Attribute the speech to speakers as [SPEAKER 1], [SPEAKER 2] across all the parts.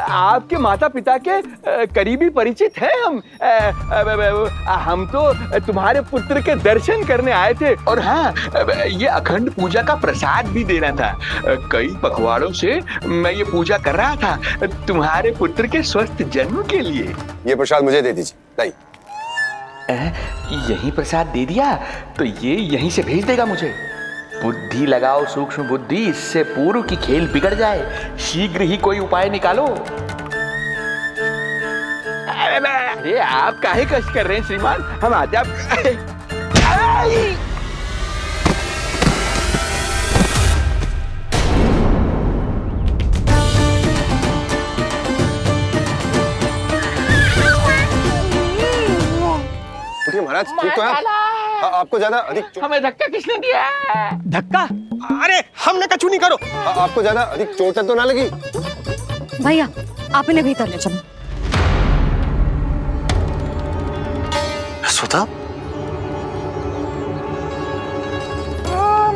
[SPEAKER 1] आपके माता पिता के करीबी परिचित हैं हम तो तुम्हारे पुत्र के दर्शन करने आए थे। और हाँ, ये अखंड पूजा का प्रसाद भी देना था। कई पखवाड़ों से मैं ये पूजा कर रहा था तुम्हारे पुत्र के स्वस्थ जन्म के लिए।
[SPEAKER 2] ये प्रसाद मुझे दे दीजिए। लाई।
[SPEAKER 1] यही प्रसाद दे दिया तो ये यहीं से भेज देगा मुझे। बुद्धि लगाओ सूक्ष्म बुद्धि, इससे पूर्व की खेल बिगड़ जाए। शीघ्र ही कोई उपाय निकालो। अरे आप काहे कष्ट कर रहे हैं श्रीमान, हम आते आप।
[SPEAKER 2] महाराज ठीक तो है? आपको ज्यादा अधिक
[SPEAKER 1] हमें धक्का किसने दिया?
[SPEAKER 3] धक्का? अरे हमने कछु नहीं करो।
[SPEAKER 2] आपको ज्यादा अधिक चोट तो ना लगी?
[SPEAKER 4] भैया आप इन्हें भीतर ले चलो।
[SPEAKER 2] सुधा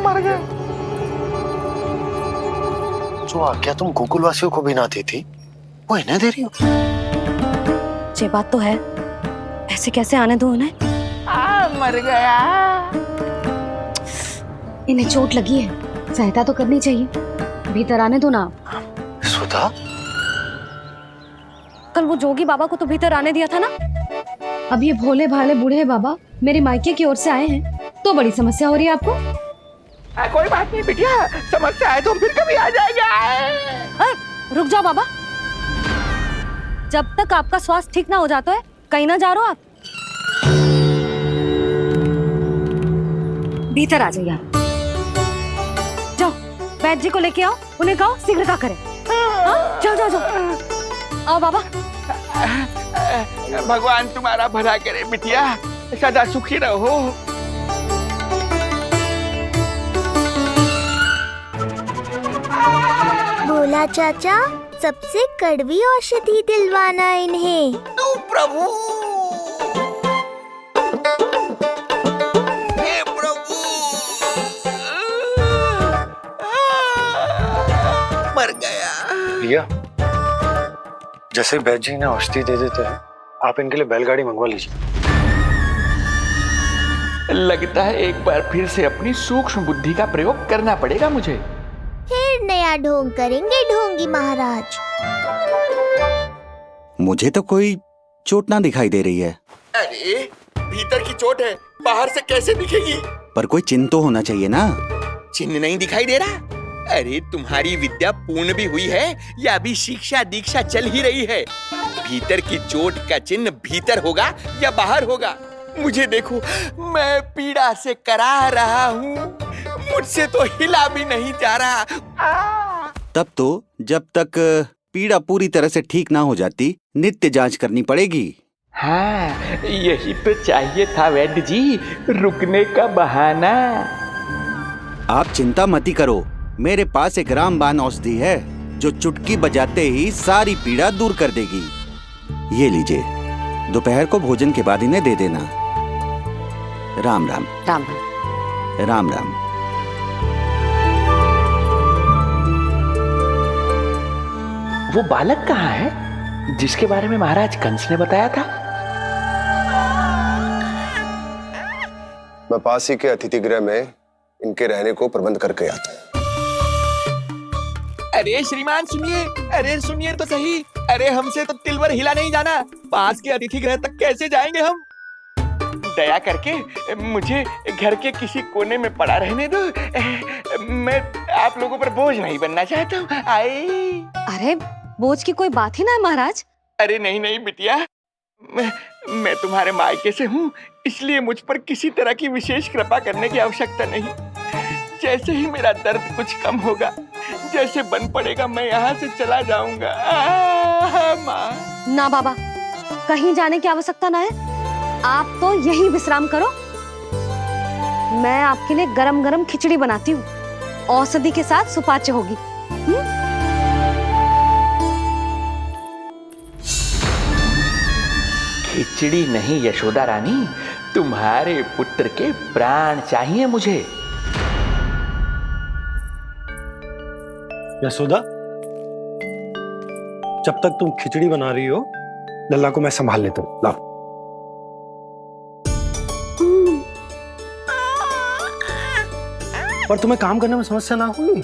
[SPEAKER 1] मर गए।
[SPEAKER 2] जो आज्ञा तुम गोकुल वासियों को भी ना दी थी वो इन्हें दे रही हो?
[SPEAKER 4] ये बात तो है, ऐसे कैसे आने दो उन्हें?
[SPEAKER 1] मर गया।
[SPEAKER 4] इन्हें चोट लगी है, सहायता तो करनी चाहिए। भीतर आने दो ना।
[SPEAKER 2] सुधा,
[SPEAKER 4] कल वो जोगी बाबा को तो भीतर आने दिया था ना। अब ये भोले भाले बूढ़े बाबा मेरे मायके की ओर से आए हैं तो बड़ी समस्या हो रही है आपको।
[SPEAKER 1] कोई बात नहीं बिटिया, समस्या आए तो फिर कभी आ जाएगा।
[SPEAKER 4] रुक जाओ बाबा, जब तक आपका स्वास्थ्य ठीक ना हो जाता है कहीं ना जा रहे हो आप। भीतर आ जाइए आप। जाओ वैद्य जी को लेके आओ, उन्हें कहो शीघ्रता करें। जाओ जाओ जाओ। आओ बाबा।
[SPEAKER 1] भगवान तुम्हारा भला करे बिटिया, सदा सुखी रहो।
[SPEAKER 5] बोला चाचा, सबसे कड़वी औषधि दिलवाना इन्हें।
[SPEAKER 1] तू प्रभु, हे प्रभु। मर गया।
[SPEAKER 2] भैया, जैसे वैद्य जी ने औषधि दे देते हैं, आप इनके लिए बैलगाड़ी मंगवा लीजिए।
[SPEAKER 1] लगता है एक बार फिर से अपनी सूक्ष्म बुद्धि का प्रयोग करना पड़ेगा मुझे।
[SPEAKER 5] फिर नया ढोंग करेंगे ढोंगी महाराज।
[SPEAKER 6] मुझे तो कोई चोट ना दिखाई दे रही है।
[SPEAKER 1] अरे भीतर की चोट है, बाहर से कैसे दिखेगी?
[SPEAKER 6] पर कोई चिन्ह तो होना चाहिए ना।
[SPEAKER 1] चिन्ह नहीं दिखाई दे रहा? अरे तुम्हारी विद्या पूर्ण भी हुई है या अभी शिक्षा दीक्षा चल ही रही है? भीतर की चोट का चिन्ह भीतर होगा या बाहर होगा? मुझे देखो, मैं पीड़ा से करा रहा हूँ, मुझसे तो हिला भी नहीं जा रहा।
[SPEAKER 6] तब तो जब तक पीड़ा पूरी तरह से ठीक ना हो जाती नित्य जांच करनी पड़ेगी।
[SPEAKER 1] हाँ, यही तो चाहिए था वैद्य जी, रुकने का बहाना।
[SPEAKER 6] आप चिंता मती करो, मेरे पास एक रामबाण औषधि है जो चुटकी बजाते ही सारी पीड़ा दूर कर देगी। ये लीजिए, दोपहर को भोजन के बाद इन्हें दे देना। राम राम।
[SPEAKER 4] राम
[SPEAKER 6] राम राम राम।
[SPEAKER 1] वो बालक कहाँ है जिसके बारे में महाराज कंस ने बताया था?
[SPEAKER 2] मैं पास ही के अतिथि गृह में इनके रहने को प्रबंध करके आता हूँ।
[SPEAKER 1] अरे श्रीमान सुनिए, अरे सुनिए तो सही। अरे हमसे तो तिलवर हिला नहीं जाना, पास के अतिथि गृह तक कैसे जाएंगे हम? दया करके मुझे घर के किसी कोने में पड़ा रहने दो। मैं आप लोगों पर बोझ नहीं बनना चाहता हूँ।
[SPEAKER 4] अरे बोझ की कोई बात ही ना है महाराज।
[SPEAKER 1] अरे नहीं नहीं बिटिया, मैं तुम्हारे मायके से हूँ, इसलिए मुझ पर किसी तरह की विशेष कृपा करने की आवश्यकता नहीं। जैसे ही मेरा दर्द कुछ कम होगा, जैसे बन पड़ेगा, मैं यहाँ से चला जाऊंगा। माँ।
[SPEAKER 4] ना बाबा, कहीं जाने की आवश्यकता ना है, आप तो यही विश्राम करो। मैं आपके लिए गरम गरम खिचड़ी बनाती हूँ, औषधि के साथ सुपाच्य होगी।
[SPEAKER 1] खिचड़ी नहीं यशोदा रानी, तुम्हारे पुत्र के प्राण चाहिए मुझे।
[SPEAKER 2] यशोदा, जब तक तुम खिचड़ी बना रही हो लल्ला को मैं संभाल लेता हूँ। लाओ। पर तुम्हें काम करने में समस्या ना होगी?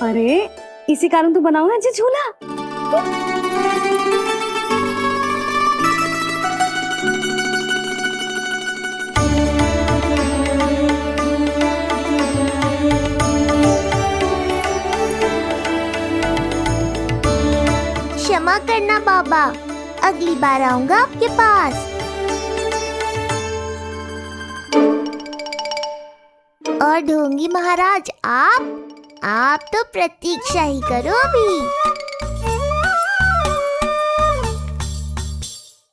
[SPEAKER 4] अरे इसी कारण तो बनाओ ना जी झूला।
[SPEAKER 5] क्षमा करना बाबा, अगली बार आऊंगा आपके पास। और ढोंगी महाराज आप तो प्रतीक्षा ही करो अभी।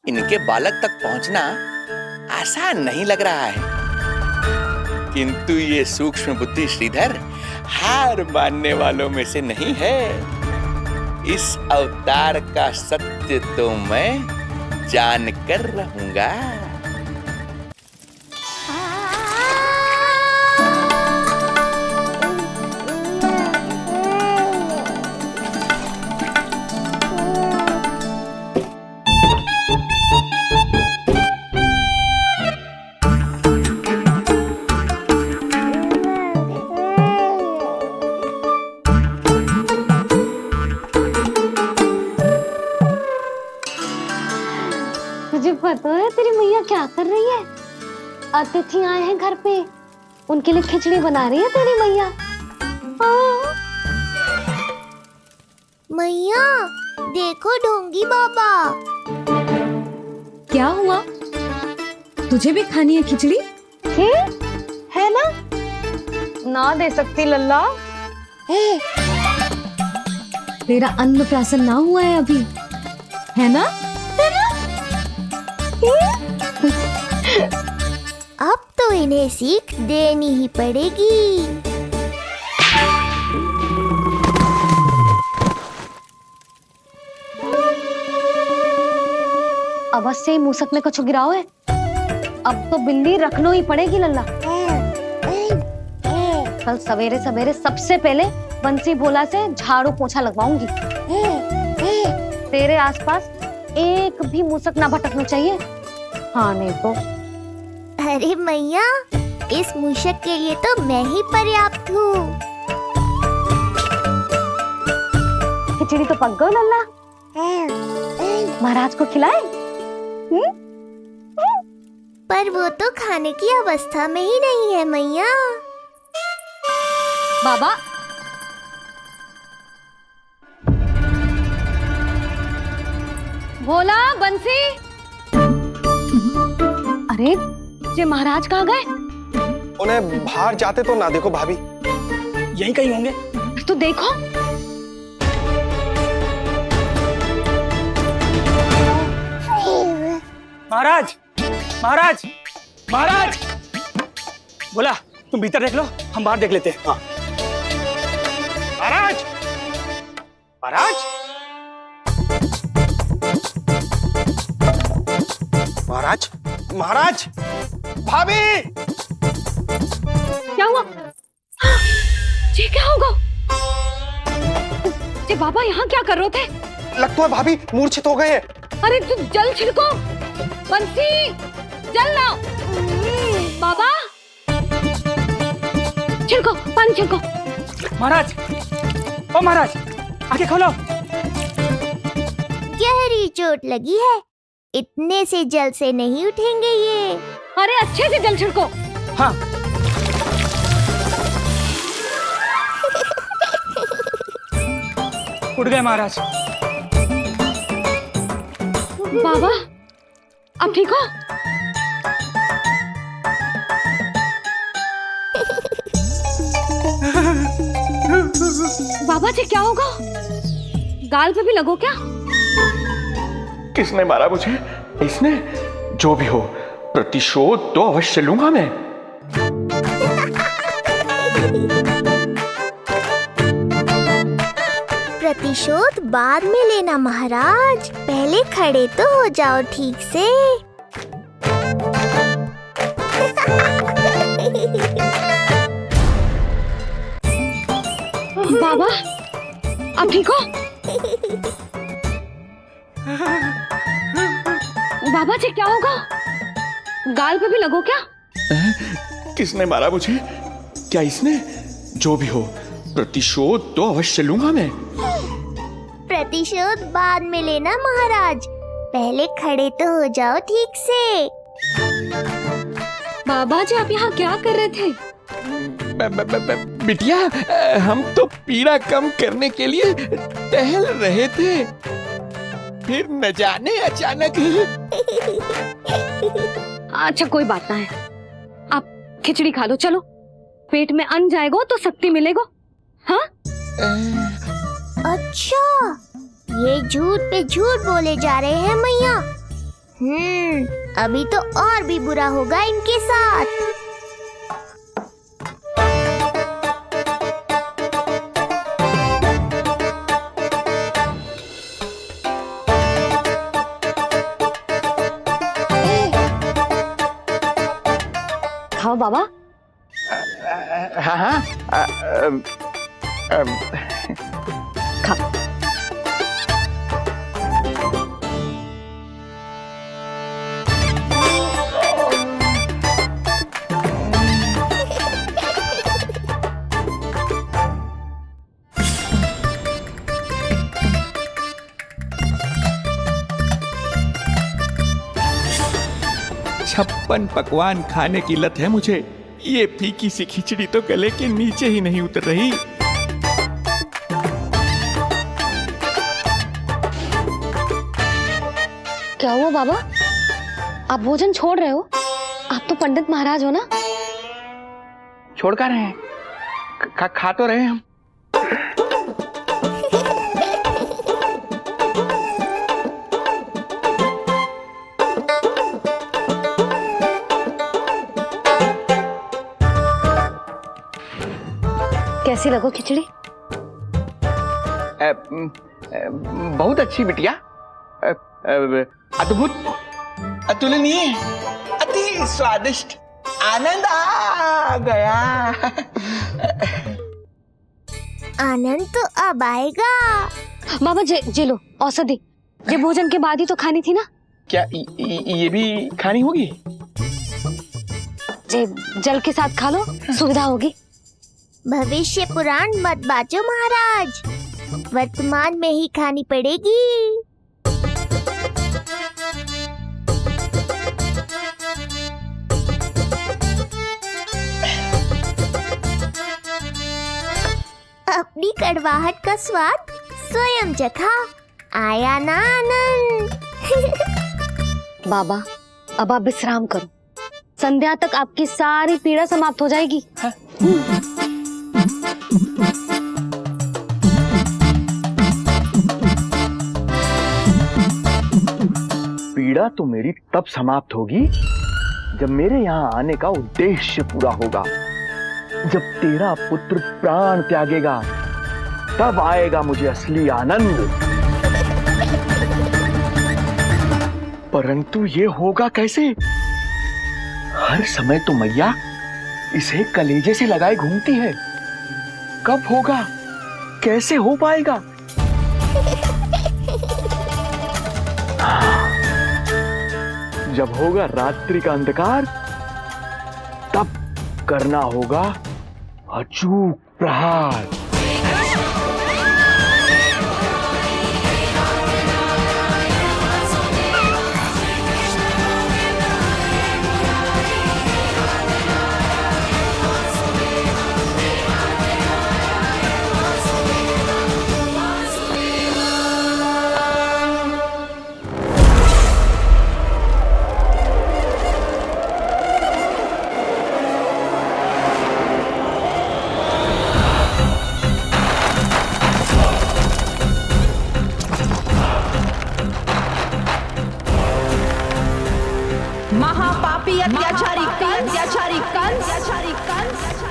[SPEAKER 1] इनके बालक तक पहुंचना आसान नहीं लग रहा है, किंतु ये सूक्ष्म बुद्धि श्रीधर हार मानने वालों में से नहीं है। इस अवतार का सत्य तो मैं जान कर रहूंगा।
[SPEAKER 4] तुझे पता है तेरी मैया क्या कर रही है? अतिथि आए हैं घर पे, उनके लिए खिचड़ी बना रही है तेरी मैया।
[SPEAKER 5] मैया देखो ढोंगी बाबा।
[SPEAKER 4] क्या हुआ? तुझे भी खानी है खिचड़ी? है ना? ना दे सकती लल्ला। तेरा अन्नप्राशन ना हुआ है अभी, है ना?
[SPEAKER 5] अब तो इन्हें सीख देनी ही पड़ेगी।
[SPEAKER 4] अवश्य ही मूसक में कुछ गिराओ है। अब तो बिल्ली रखनो ही पड़ेगी लल्ला। कल सवेरे सवेरे सबसे पहले बंसी भोला से झाड़ू पोछा लगवाऊंगी। तेरे आसपास एक भी मूसक ना भटकना चाहिए। हाँ नहीं तो।
[SPEAKER 5] अरे मैया, इस मूषक के लिए तो मैं ही पर्याप्त हूँ।
[SPEAKER 4] खिचड़ी तो पक गई लल्ला। महाराज को खिलाए?
[SPEAKER 5] पर वो तो खाने की अवस्था में ही नहीं है मैया।
[SPEAKER 4] बाबा भोला, बंसी। अरे ये महाराज कहाँ गए?
[SPEAKER 3] उन्हें बाहर जाते तो ना देखो भाभी, यहीं कहीं होंगे।
[SPEAKER 4] तो देखो।
[SPEAKER 3] महाराज, महाराज, महाराज। बोला तुम भीतर देख लो, हम बाहर देख लेते हैं। हाँ। महाराज, महाराज, महाराज, महाराज, भाभी।
[SPEAKER 4] क्या हुआ? ये क्या होगा? ये बाबा यहाँ क्या कर रहे थे?
[SPEAKER 3] लगता है भाभी मूर्छित हो गए हैं।
[SPEAKER 4] अरे तू जल छिड़को, बंसी जल लाओ। बाबा छिड़को, पानी छिड़को।
[SPEAKER 3] महाराज, ओ महाराज, आंखें खोलो।
[SPEAKER 5] गहरी चोट लगी है, इतने से जल से नहीं उठेंगे ये।
[SPEAKER 4] अरे अच्छे से जल छिड़को।
[SPEAKER 3] हाँ। उठ गए महाराज।
[SPEAKER 4] बाबा अब ठीक हो? बाबा जी क्या होगा? गाल पे भी लगो क्या?
[SPEAKER 7] किसने मारा मुझे? इसने? जो भी हो, प्रतिशोध तो अवश्य लूंगा मैं।
[SPEAKER 5] प्रतिशोध बाद में लेना महाराज, पहले खड़े तो हो जाओ ठीक से।
[SPEAKER 4] बाबा अब ठीक हो? बाबा जी क्या होगा? गाल पे भी लगो क्या?
[SPEAKER 7] किसने मारा मुझे? क्या इसने? जो भी हो, प्रतिशोध तो अवश्य लूंगा मैं।
[SPEAKER 5] प्रतिशोध बाद में लेना महाराज, पहले खड़े तो हो जाओ ठीक से।
[SPEAKER 4] बाबा जी आप यहाँ क्या कर रहे थे?
[SPEAKER 7] बिटिया, हम तो पीड़ा कम करने के लिए टहल रहे थे, फिर न जाने अचानक।
[SPEAKER 4] अच्छा कोई बात ना है, आप खिचड़ी खा लो, चलो पेट में अन्न जाएगा तो शक्ति मिलेगा। हाँ
[SPEAKER 5] अच्छा, ये झूठ पे झूठ बोले जा रहे हैं मैया। अभी तो और भी बुरा होगा इनके साथ।
[SPEAKER 4] खाओ बाबा।
[SPEAKER 7] हाँ हाँ,
[SPEAKER 4] खाओ।
[SPEAKER 7] छप्पन पकवान खाने की लत है मुझे। ये फीकी सी खिचड़ी तो गले के नीचे ही नहीं उतर रही।
[SPEAKER 4] क्या हुआ बाबा, आप भोजन छोड़ रहे हो? आप तो पंडित महाराज हो ना।
[SPEAKER 7] छोड़ कर रहे हैं, खा तो रहे हैं हम।
[SPEAKER 4] कैसी लगो खिचड़ी?
[SPEAKER 7] बहुत अच्छी बिटिया, अद्भुत, अतुलनीय, अति स्वादिष्ट, आनंद आ गया।
[SPEAKER 5] आनंद तो अब आएगा।
[SPEAKER 4] बाबा जे लो औषधि, ये भोजन के बाद ही तो खानी थी ना।
[SPEAKER 7] क्या ये भी खानी होगी?
[SPEAKER 4] जे जल के साथ खा लो, सुविधा होगी।
[SPEAKER 5] भविष्य पुराण मत बाजो महाराज, वर्तमान में ही खानी पड़ेगी। अपनी कड़वाहट का स्वाद स्वयं चखा, आया ना आनंद।
[SPEAKER 4] बाबा अब आप विश्राम करो, संध्या तक आपकी सारी पीड़ा समाप्त हो जाएगी।
[SPEAKER 7] पीड़ा तो मेरी तब समाप्त होगी जब मेरे यहाँ आने का उद्देश्य पूरा होगा। जब तेरा पुत्र प्राण त्यागेगा, तब आएगा मुझे असली आनंद। परंतु ये होगा कैसे? हर समय तो मैया इसे कलेजे से लगाए घूमती है। कब होगा? कैसे हो पाएगा? जब होगा रात्रि का अंधकार, तब करना होगा अचूक प्रहार।
[SPEAKER 8] महापापी अत्याचारी कंस,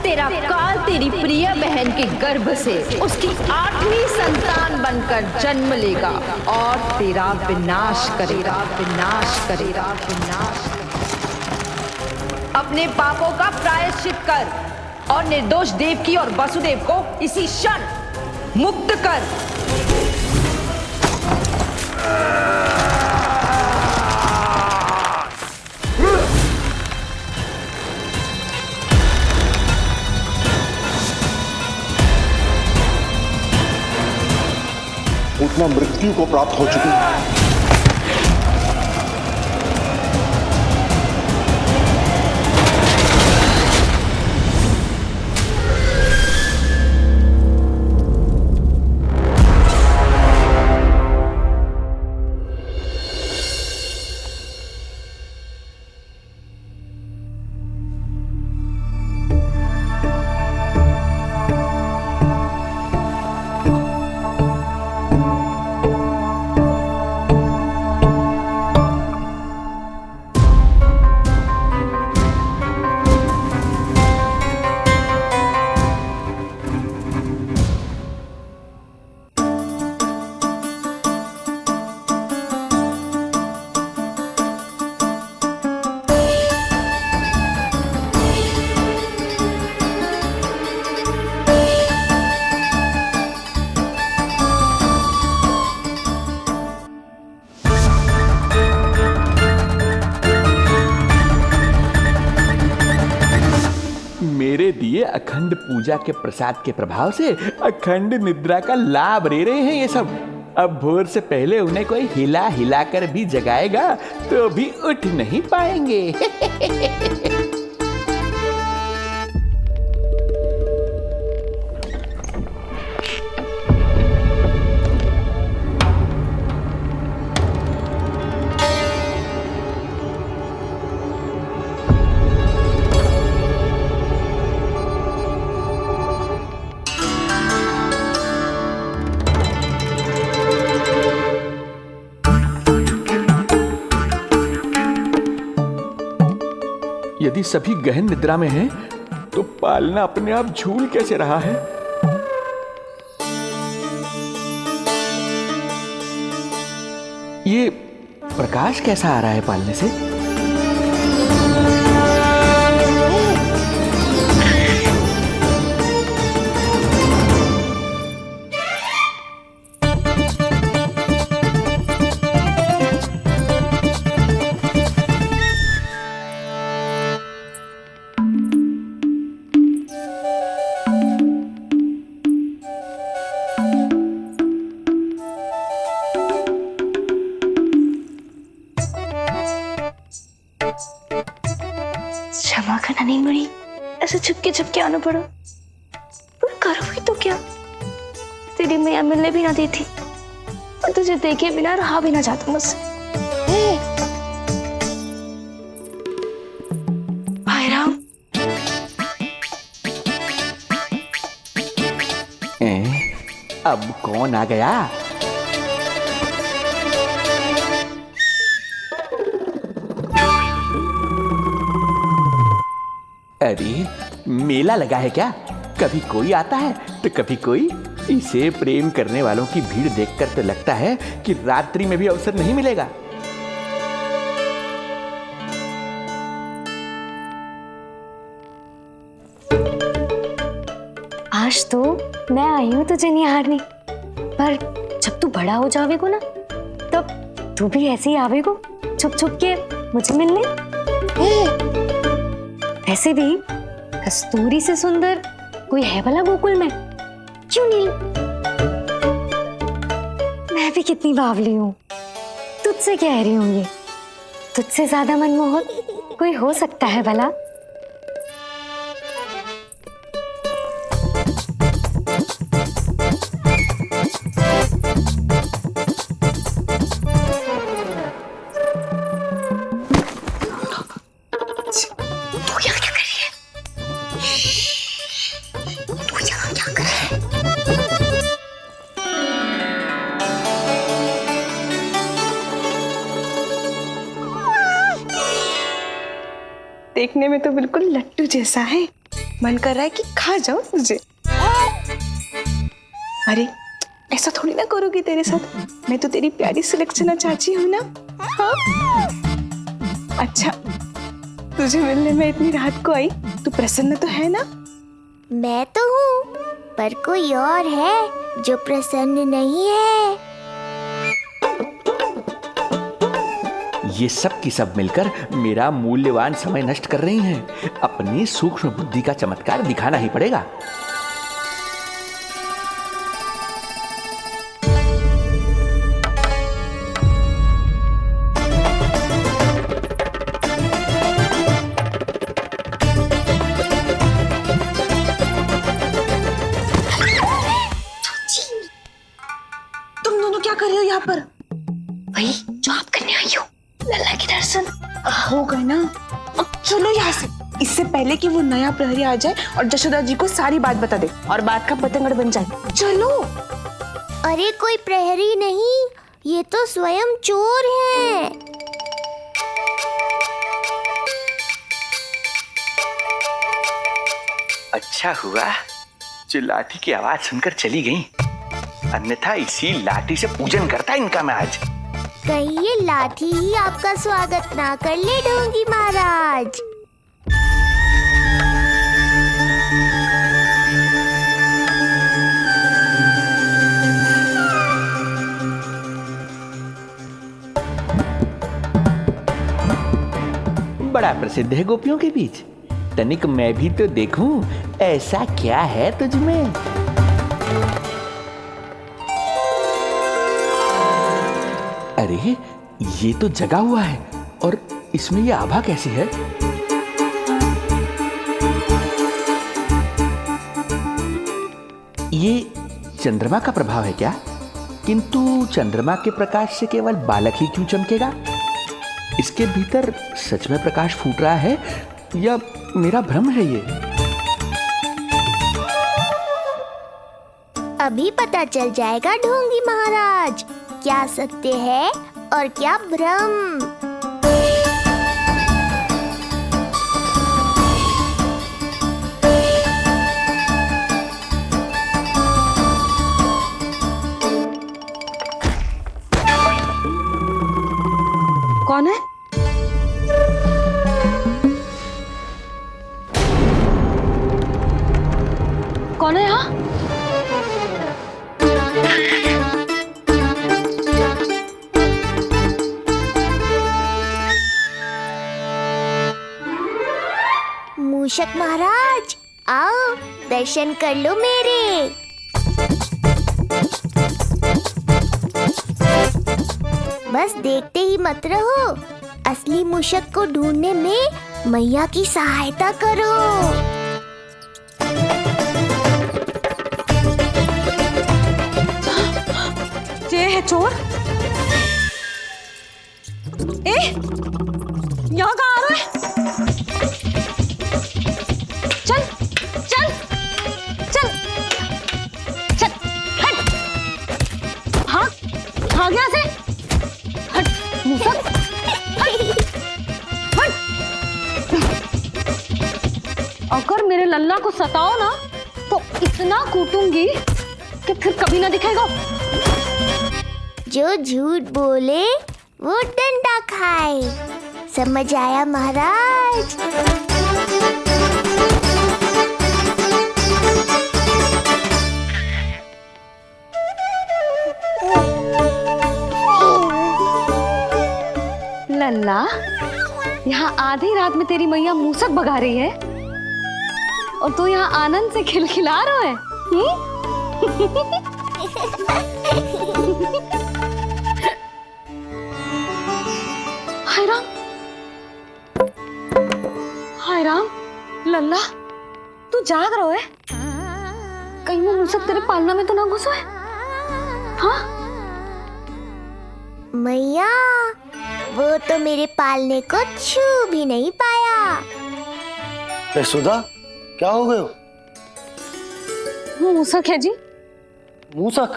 [SPEAKER 8] तेरा काल तेरी प्रिय बहन के गर्भ से उसकी 8वीं संतान बनकर जन्म लेगा और तेरा विनाश करेगा। अपने पापों का प्रायश्चित कर और निर्दोष देवकी और वसुदेव को इसी क्षण मुक्त कर।
[SPEAKER 9] आत्मा मृत्यु को प्राप्त हो चुकी है।
[SPEAKER 10] मेरे दिए अखंड पूजा के प्रसाद के प्रभाव से अखंड निद्रा का लाभ ले रहे हैं ये सब। अब भोर से पहले उन्हें कोई हिला हिलाकर भी जगाएगा तो भी उठ नहीं पाएंगे। यदि सभी गहन निद्रा में हैं, तो पालना अपने आप झूल कैसे रहा है? ये प्रकाश कैसा आ रहा है पालने से?
[SPEAKER 4] क्षमा करना नहीं मरी, ऐसे छुपके आना पड़ा। पर करो भी तो क्या, तेरी मैया मिलने भी ना देती और तुझे देखे बिना रहा भी ना जाता मुझसे। भाई राम,
[SPEAKER 10] अब कौन आ गया? अरे मेला लगा है क्या? कभी कोई आता है तो कभी कोई। इसे प्रेम करने वालों की भीड़ देखकर तो लगता है कि रात्रि में भी अवसर नहीं मिलेगा।
[SPEAKER 4] आज तो मैं आई हूँ तुझे निहारने, पर जब तू बड़ा हो जावेगो ना, तब तू भी ऐसे ही आवेगो छुप छुप के मुझे मिलने। वैसे भी कस्तूरी से सुंदर कोई है भला गोकुल में? क्यों नहीं? मैं भी कितनी बावली हूँ, तुझसे कह रही हूँ ये। तुझसे ज्यादा मनमोहक कोई हो सकता है भला?
[SPEAKER 11] देखने में तो बिल्कुल लट्टू जैसा है, मन कर रहा है कि खा जाओ तुझे। अरे ऐसा थोड़ी ना करोगी तेरे साथ, मैं तो तेरी प्यारी सुलक्षणा चाची हूँ ना। हाँ? अच्छा, तुझे मिलने में इतनी रात को आई, तू प्रसन्न तो है ना?
[SPEAKER 5] मैं तो हूँ, पर कोई और है जो प्रसन्न नहीं है।
[SPEAKER 10] ये सब की सब मिलकर मेरा मूल्यवान समय नष्ट कर रही हैं। अपनी सूक्ष्म बुद्धि का चमत्कार दिखाना ही पड़ेगा।
[SPEAKER 11] वही जो आप करने आई हो, लल्ला के दर्शन हो गए ना। अब चलो यहाँ से, इससे पहले कि वो नया प्रहरी आ जाए और जशोदा जी को सारी बात बता दे और बात का पतंगड़ बन जाए। चलो।
[SPEAKER 5] अरे कोई प्रहरी नहीं, ये तो स्वयं चोर है।
[SPEAKER 10] अच्छा हुआ जो लाठी की आवाज सुनकर चली गई, अन्यथा इसी लाठी से पूजन करता इनका मैं आज।
[SPEAKER 5] कहीं ये लाठी ही आपका स्वागत ना कर ले ढोंगी महाराज।
[SPEAKER 10] बड़ा प्रसिद्ध है गोपियों के बीच, तनिक मैं भी तो देखूं ऐसा क्या है तुझमें। अरे ये तो जगा हुआ है, और इसमें ये आभा कैसी है? ये चंद्रमा का प्रभाव है क्या? किंतु चंद्रमा के प्रकाश से केवल बालक ही क्यों चमकेगा? इसके भीतर सच में प्रकाश फूट रहा है या मेरा भ्रम है ये?
[SPEAKER 5] अभी पता चल जाएगा ढोंगी महाराज, क्या सत्य है और क्या भ्रम।
[SPEAKER 4] कौन है? कौन है यहाँ?
[SPEAKER 5] मूषक महाराज आओ, दर्शन कर लो मेरे। बस देखते ही मत रहो, असली मूषक को ढूंढने में मैया की सहायता करो।
[SPEAKER 4] ये है चोर। यहाँ कहाँ आ रहा है? चल चल चल चल, हट। हाँ भाग यहाँ से, हट मूसक, हट हट। अगर मेरे लल्ला को सताओ ना तो इतना कूटूंगी कि फिर कभी ना दिखेगा।
[SPEAKER 5] जो झूठ बोले वो डंडा खाए, समझ आया महाराज?
[SPEAKER 4] लल्ला, यहाँ आधी रात में तेरी मैया मूसक भगा रही है और तू यहाँ आनंद से खिलखिला रहा है। हाय राम, हाय राम। लल्ला तू जाग रहा है? कहीं वो मूसक तेरे पालना में तो ना घुसा है? हाँ
[SPEAKER 5] मैया, वो तो मेरे पालने को छू भी नहीं पाया।
[SPEAKER 2] सुधा, क्या हो गए?
[SPEAKER 4] वो मूसक है जी।
[SPEAKER 2] मूसक?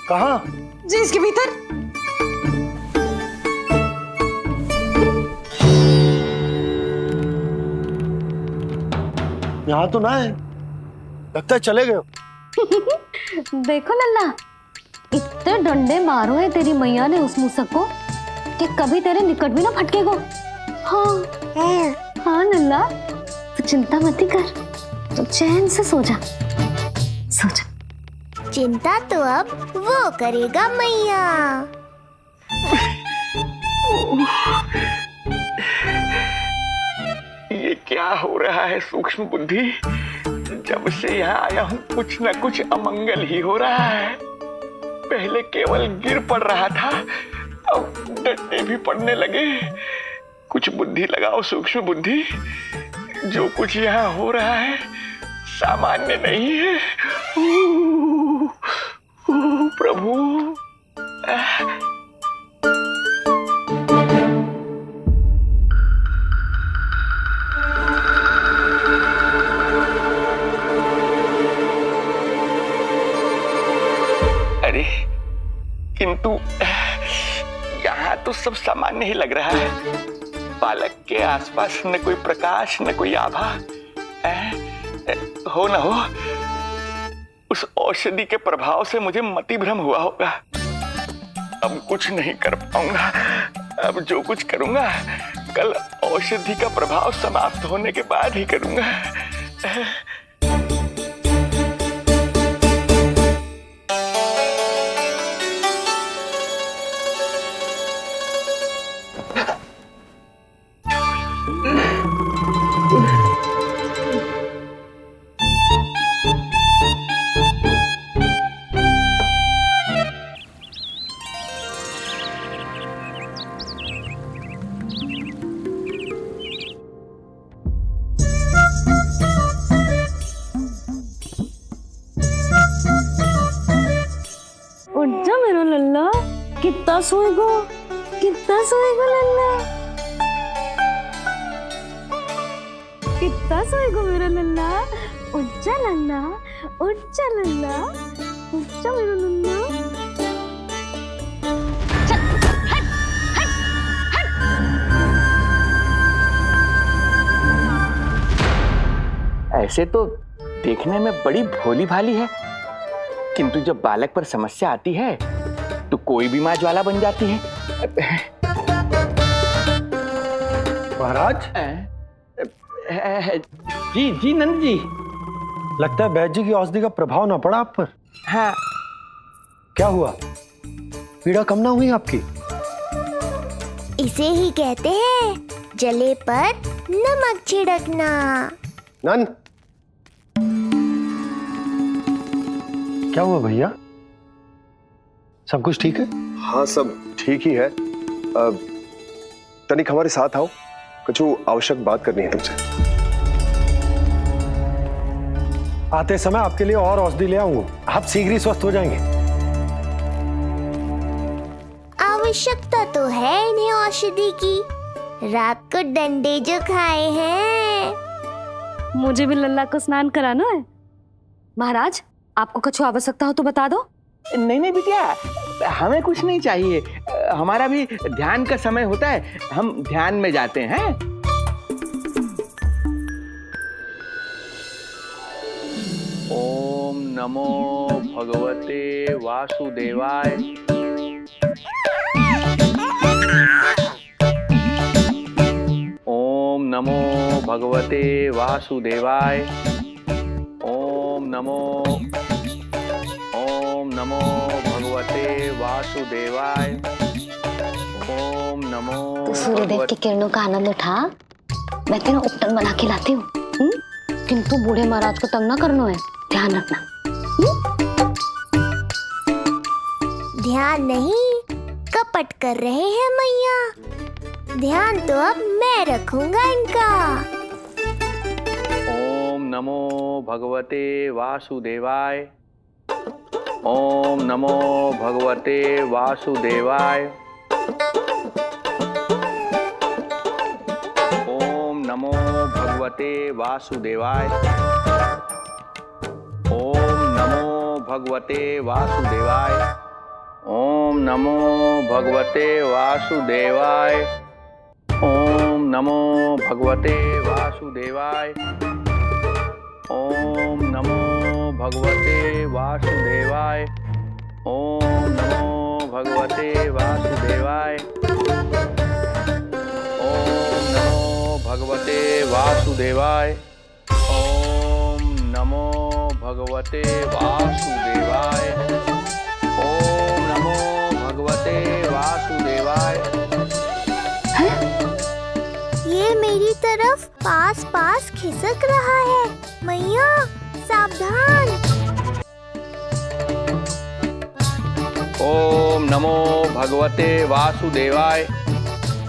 [SPEAKER 2] कहाँ?
[SPEAKER 4] जी इसके भीतर।
[SPEAKER 2] यहाँ तो ना है, लगता है चले गए।
[SPEAKER 4] देखो लल्ला, इतने डंडे मारो है तेरी मैया ने उस मूसक को कि कभी तेरे निकट भी ना फटकेगा। हाँ हाँ लल्ला, तो चिंता मत कर, तो चैन से सो जा, सो जा।
[SPEAKER 5] चिंता तो अब वो करेगा मैया।
[SPEAKER 10] ये क्या हो रहा है सूक्ष्म बुद्धि? जब से यहाँ आया हूँ कुछ न कुछ अमंगल ही हो रहा है। पहले केवल गिर पड़ रहा था, अब डंडे भी पड़ने लगे। कुछ बुद्धि लगाओ सूक्ष्म बुद्धि, जो कुछ यहाँ हो रहा है सामान्य नहीं है। प्रभु, तो सब सामान्य ही लग रहा है। बालक के आसपास न कोई प्रकाश न कोई आभा। हो न हो उस औषधि के प्रभाव से मुझे मति भ्रम हुआ होगा। अब कुछ नहीं कर पाऊंगा। अब जो कुछ करूंगा कल औषधि का प्रभाव समाप्त होने के बाद ही करूंगा।
[SPEAKER 4] उठ जा मेरा लल्ला, कितना सोएगो लल्ला, कितना सोएगो मेरा लल्ला। उठ जा लल्ला, उठ जा लल्ला, उठ जा मेरा लल्ला। चल हट हट हट।
[SPEAKER 10] ऐसे तो देखने में बड़ी भोली भाली है, किंतु जब बालक पर समस्या आती है तो कोई भी माँ ज्वाला बन जाती है।
[SPEAKER 2] महाराज।
[SPEAKER 10] जी जी नंद जी।
[SPEAKER 2] लगता है बैद जी की औषधि का प्रभाव ना पड़ा आप पर।
[SPEAKER 10] हाँ।
[SPEAKER 2] क्या हुआ, पीड़ा कम ना हुई आपकी?
[SPEAKER 5] इसे ही कहते हैं जले पर नमक छिड़कना।
[SPEAKER 2] नंद, क्या हुआ भैया, सब कुछ ठीक है?
[SPEAKER 9] हाँ सब ठीक ही है। तनिक हमारे साथ आओ, कुछ आवश्यक बात करनी है तुमसे।
[SPEAKER 2] आते समय आपके लिए और औषधि ले आऊंगा, आप शीघ्र ही स्वस्थ हो जाएंगे।
[SPEAKER 5] आवश्यकता तो है इन्हें औषधि की, रात को डंडे जो खाए हैं।
[SPEAKER 4] मुझे भी लल्ला को स्नान कराना है। महाराज, आपको कुछ आवश्यकता हो तो बता दो।
[SPEAKER 10] नहीं नहीं बिटिया, हमें कुछ नहीं चाहिए। हमारा भी ध्यान का समय होता है, हम ध्यान में जाते हैं। ओम नमो भगवते वासुदेवाय। ओम नमो भगवते वासुदेवाय। ओम नमो भगवते वासुदेवाय। ओम नमो।
[SPEAKER 4] तो सूर्यदेव की किरणों का आनंद उठा, मैं तेरा उपटन बना के लाती हूँ। किंतु बूढ़े महाराज को तंग ना करना है, ध्यान रखना।
[SPEAKER 5] ध्यान नहीं, कपट कर रहे हैं मैया। ध्यान तो अब मैं रखूंगा इनका।
[SPEAKER 10] ओम नमो भगवते वासुदेवाय। ओम नमो भगवते वासुदेवाय। ओम नमो भगवते वासुदेवाय। ओम नमो भगवते वासुदेवाय। ओम नमो भगवते वासुदेवाय। ओम नमो भगवते वासुदेवाय। ओम नमो भगवते वासुदेवाय। ओम नमो भगवते वासुदेवाय। ओम नमो भगवते वासुदेवाय। ओम नमो भगवते वासुदेवाय। ओम नमो भगवते वासुदेवाय।
[SPEAKER 5] ये मेरी तरफ पास पास खिसक रहा है, मैया सावधान।
[SPEAKER 10] ओम नमो भगवते वासुदेवाय।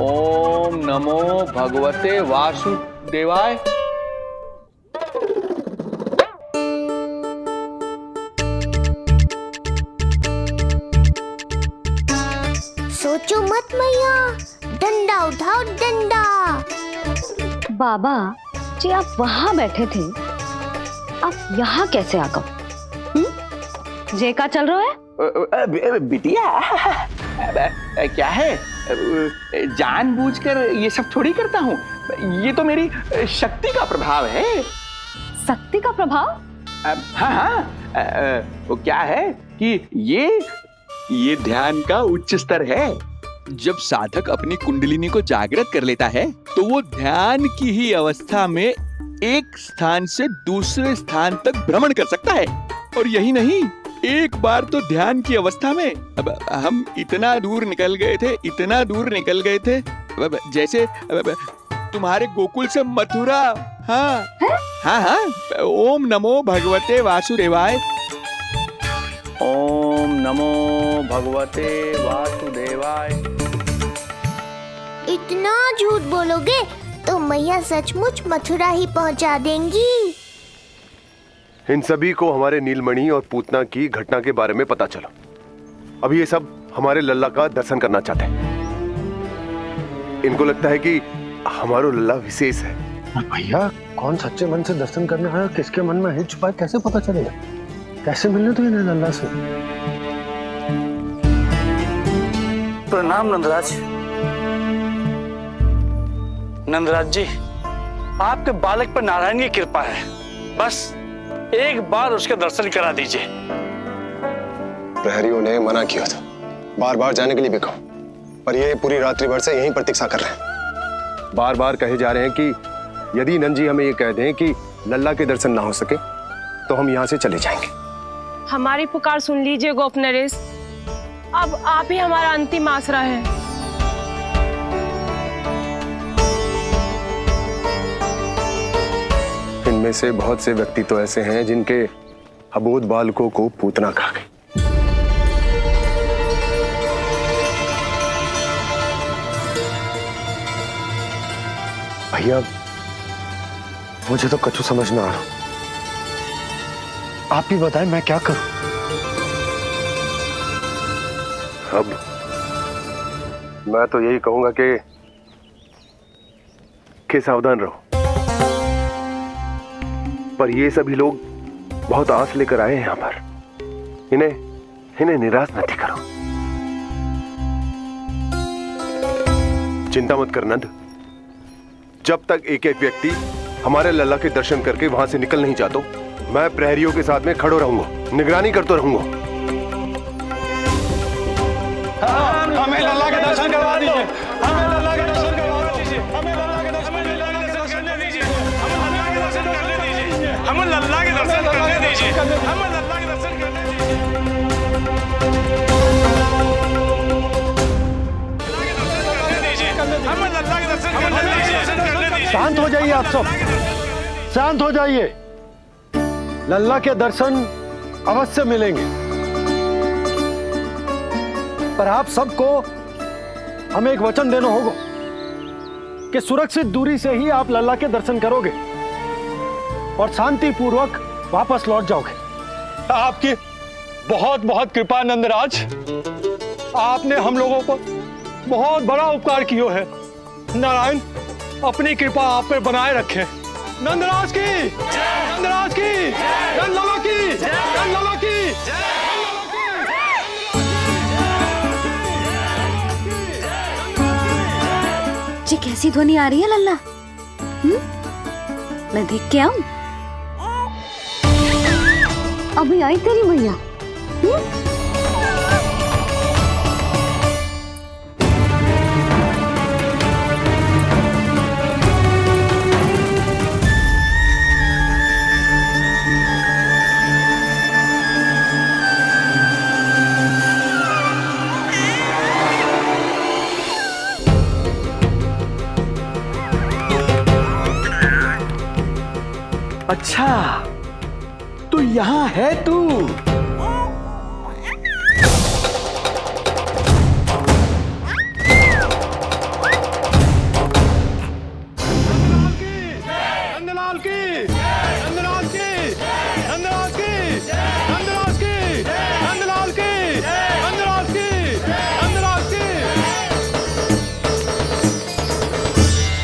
[SPEAKER 10] ओम नमो भगवते वासुदेवाय।
[SPEAKER 5] सोचो मत मैया, डंडा उठाओ डंडा।
[SPEAKER 4] बाबा जी, आप वहां बैठे थे, आप यहाँ कैसे आ गए? जे का चल रहा है?
[SPEAKER 10] बिटिया क्या है? जानबूझकर ये सब थोड़ी करता हूँ। ये तो मेरी शक्ति का प्रभाव है।
[SPEAKER 4] शक्ति का प्रभाव?
[SPEAKER 10] हाँ हाँ, वो क्या है कि ये ध्यान का उच्च स्तर है। जब साधक अपनी कुंडलिनी को जागृत कर लेता है तो वो ध्यान की ही अवस्था में एक स्थान से दूसरे स्थान तक भ्रमण कर सकता है। और यही नहीं, एक बार तो ध्यान की अवस्था में अब हम इतना दूर निकल गए थे, जैसे तुम्हारे गोकुल से मथुरा। हाँ हाँ, ओम नमो भगवते वासुदेवाय।
[SPEAKER 7] ओम नमो भगवते वासुदेवाय।
[SPEAKER 5] इतना झूठ बोलोगे तो मैया सचमुच मथुरा ही पहुंचा देंगी।
[SPEAKER 9] इन सभी को हमारे नीलमणि और पूतना की घटना के बारे में पता चला। अब ये सब हमारे लल्ला का दर्शन करना चाहते हैं। इनको लगता है कि हमारा लल्ला विशेष है।
[SPEAKER 2] भैया, कौन सच्चे मन से दर्शन करने आया, किसके मन में हित छुपा है, कैसे पता चलेगा? कैसे मिलने तो इन्हें लल्ला से?
[SPEAKER 3] प्रणाम नंदराज। नंदराज जी, आपके बालक पर नारायण की कृपा है। बस एक बार उसके दर्शन करा दीजिए।
[SPEAKER 9] प्रहरियों ने मना किया था, बार बार जाने के लिए भी कहा, पर ये पूरी रात्रि भर से यहीं प्रतीक्षा कर रहे हैं। बार बार कहे जा रहे हैं कि यदि नंद जी हमें ये कह दें कि लल्ला के दर्शन ना हो सके तो हम यहाँ से चले जाएंगे।
[SPEAKER 12] हमारी पुकार सुन लीजिए गोप नरेश, अब आप ही हमारा अंतिम आसरा है।
[SPEAKER 9] इनमें से बहुत से व्यक्ति तो ऐसे हैं जिनके अबोध बालकों को पूतना खा गई। भैया, मुझे तो कछु समझ ना आ रहा।
[SPEAKER 2] आप ही बताएं, मैं क्या करूं?
[SPEAKER 9] अब मैं तो यही कहूंगा कि सावधान रहो। पर ये सभी लोग बहुत आस लेकर आए हैं यहाँ पर। इन्हें निराश मत करो। चिंता मत कर नंद, जब तक एक एक व्यक्ति हमारे लल्ला के दर्शन करके वहां से निकल नहीं जाता, मैं प्रहरियों के साथ में खड़ो रहूंगा, निगरानी करता रहूंगा।
[SPEAKER 3] हमें लल्ला के दर्शन करवा दीजिए, हमें लल्ला के दर्शन करवा दीजिए, हमें लल्ला के दर्शन करने दीजिए, हमें लल्ला के दर्शन करने दीजिए, हमें लल्ला के दर्शन करने दीजिए, हमें लल्ला के दर्शन करने दीजिए।
[SPEAKER 2] शांत हो जाइए आप सब, शांत हो जाइए। लल्ला के दर्शन अवश्य मिलेंगे, पर आप सबको हमें एक वचन देना होगा कि सुरक्षित दूरी से ही आप लल्ला के दर्शन करोगे और शांति पूर्वक वापस लौट जाओगे।
[SPEAKER 13] आपकी बहुत बहुत कृपा नंदराज, आपने हम लोगों पर बहुत बड़ा उपकार किया है। नारायण अपनी कृपा आप पे बनाए रखे। नंदराज की, नंदराज की, नंदलाला की, नंदलाला की।
[SPEAKER 4] जी कैसी ध्वनि आ रही है लल्ला? मैं देख के आऊं? अभी आई तेरी मैया।
[SPEAKER 10] अच्छा, तो यहाँ है तू।
[SPEAKER 13] नंदलाल की, नंदलाल की, नंदलाल की, नंदलाल की, नंदलाल की, नंदलाल की, नंदलाल की।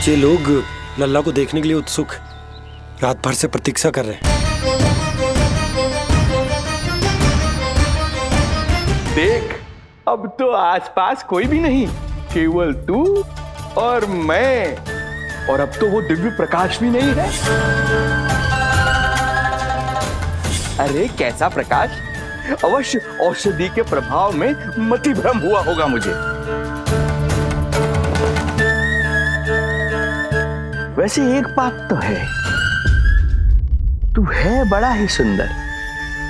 [SPEAKER 2] ये लोग लल्ला को देखने के लिए उत्सुक रात भर से प्रतीक्षा कर रहे हैं।
[SPEAKER 10] देख, अब तो आसपास कोई भी नहीं, केवल तू और मैं, और अब तो वो दिव्य प्रकाश भी नहीं है। अरे कैसा प्रकाश? अवश्य औषधि के प्रभाव में मतिभ्रम हुआ होगा मुझे। वैसे एक बात तो है, तू है बड़ा ही सुंदर,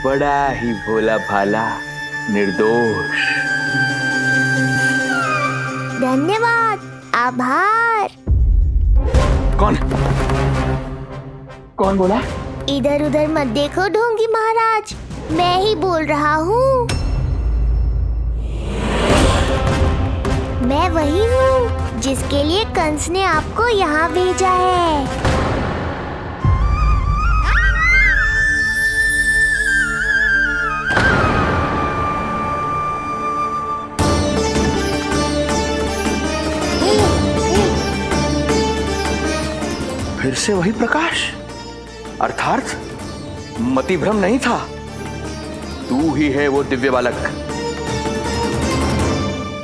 [SPEAKER 10] बड़ा ही भोला भाला, निर्दोष।
[SPEAKER 5] धन्यवाद, आभार।
[SPEAKER 10] कौन बोला?
[SPEAKER 5] इधर उधर मत देखो ढोंगी महाराज, मैं ही बोल रहा हूँ। मैं वही हूँ जिसके लिए कंस ने आपको यहाँ भेजा है।
[SPEAKER 10] फिर से वही प्रकाश, अर्थात मतिभ्रम नहीं था, तू ही है वो दिव्य बालक।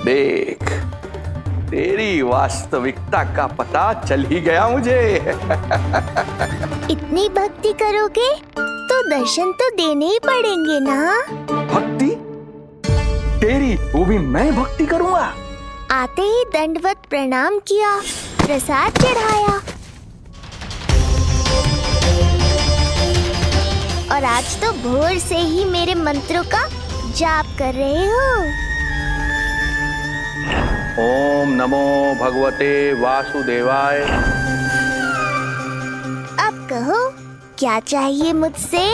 [SPEAKER 10] देख, तेरी वास्तविकता का पता चल ही गया मुझे।
[SPEAKER 5] इतनी भक्ति करोगे तो दर्शन तो देने ही पड़ेंगे ना।
[SPEAKER 10] भक्ति? तेरी? वो भी मैं भक्ति करूंगा?
[SPEAKER 5] आते ही दंडवत प्रणाम किया, प्रसाद चढ़ाया, और आज तो भोर से ही मेरे मंत्रों का जाप कर रहे हो।
[SPEAKER 10] ओम नमो भगवते वासुदेवाय।
[SPEAKER 5] अब कहो, क्या चाहिए मुझसे?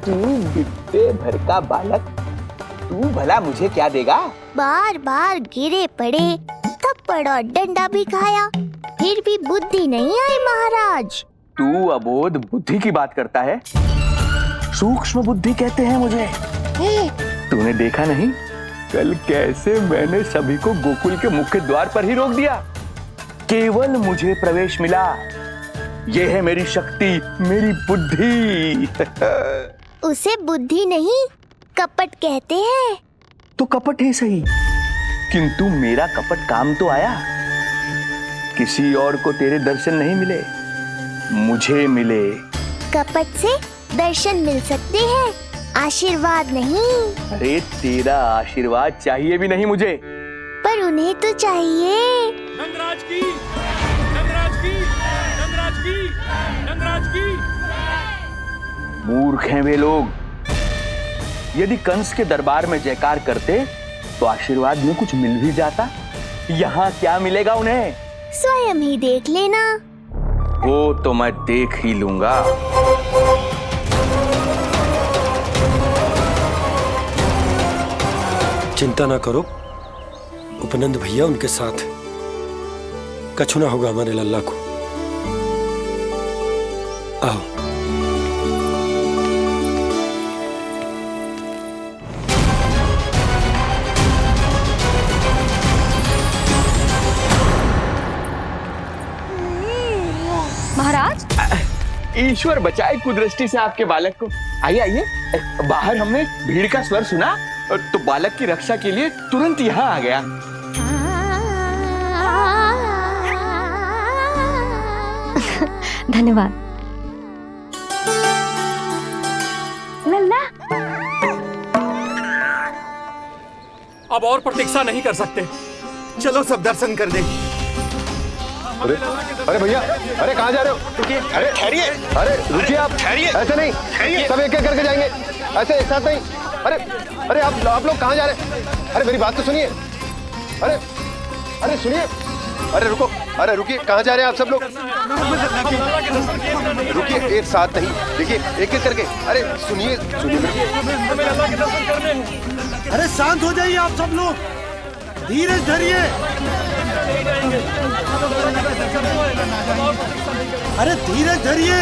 [SPEAKER 10] तू विद्या भर का बालक, तू भला मुझे क्या देगा?
[SPEAKER 5] बार बार गिरे पड़े, थप्पड़ और डंडा भी खाया, फिर भी बुद्धि नहीं आई महाराज।
[SPEAKER 10] तू अबोध बुद्धि की बात करता है? सूक्ष्म बुद्धि कहते हैं मुझे। तूने देखा नहीं कल कैसे मैंने सभी को गोकुल के मुख्य द्वार पर ही रोक दिया? केवल मुझे प्रवेश मिला। यह है मेरी शक्ति, मेरी बुद्धि।
[SPEAKER 5] उसे बुद्धि नहीं, कपट कहते हैं।
[SPEAKER 10] तो कपट ही सही, किंतु मेरा कपट काम तो आया। किसी और को तेरे दर्शन नहीं मिले, मुझे मिले।
[SPEAKER 5] कपट से दर्शन मिल सकते हैं, आशीर्वाद नहीं।
[SPEAKER 10] अरे तेरा आशीर्वाद चाहिए भी नहीं मुझे।
[SPEAKER 5] पर उन्हें तो चाहिए।
[SPEAKER 3] नंदराज की, नंदराज की, नंदराज की, नंदराज की।
[SPEAKER 10] मूर्ख हैं वे लोग। यदि कंस के दरबार में जयकार करते तो आशीर्वाद में कुछ मिल भी जाता। यहाँ क्या मिलेगा उन्हें?
[SPEAKER 5] स्वयं ही देख लेना।
[SPEAKER 10] वो तो मैं देख ही लूंगा।
[SPEAKER 2] चिंता ना करो, उपनंद भैया उनके साथ, कछु ना होगा हमारे लल्ला को। आओ।
[SPEAKER 4] महाराज,
[SPEAKER 10] ईश्वर बचाए कुदृष्टि से आपके बालक को। आइए आइए, बाहर हमने भीड़ का स्वर सुना तो बालक की रक्षा के लिए तुरंत यहाँ आ गया।
[SPEAKER 4] धन्यवाद। लल्ला,
[SPEAKER 13] अब और प्रतीक्षा नहीं कर सकते, चलो सब दर्शन कर दें।
[SPEAKER 9] अरे भैया, अरे कहाँ जा रहे हो? रुकिए, अरे ठहरिए, अरे रुकिए आप, ठहरिए, ऐसे नहीं, सब एक एक करके जाएंगे, ऐसे एक साथ नहीं। अरे आप लोग कहाँ जा रहे हैं? अरे मेरी बात तो सुनिए। अरे सुनिए, अरे रुको, अरे रुकिए, कहाँ जा रहे हैं आप सब लोग? रुकिए, एक साथ नहीं, देखिए एक एक करके। अरे सुनिए,
[SPEAKER 2] अरे शांत हो जाइए आप सब लोग, धीरज धरिए। अरे धीरज धरिए,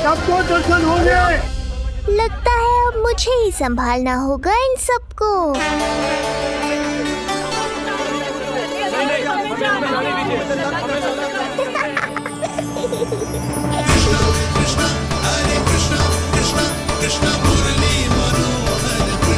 [SPEAKER 2] सबको दर्शन होंगे।
[SPEAKER 5] लगता है अब मुझे ही संभालना होगा इन सबको।
[SPEAKER 14] कृष्ण कृष्ण कृष्ण मुरली मनोहर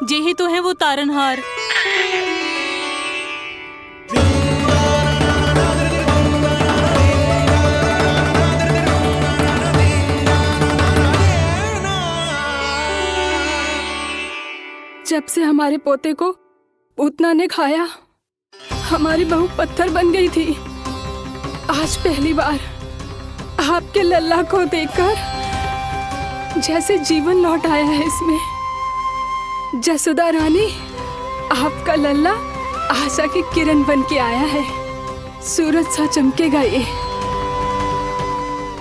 [SPEAKER 14] जे ही तो है वो तारनहार।
[SPEAKER 15] जब से हमारे पोते को पूतना ने खाया, हमारी बहू पत्थर बन गई थी। आज पहली बार आपके लल्ला को देखकर जैसे जीवन लौट आया है इसमें। जसोदा रानी, आपका लल्ला आशा की किरण बन के आया है। सूरज सा चमकेगा ये।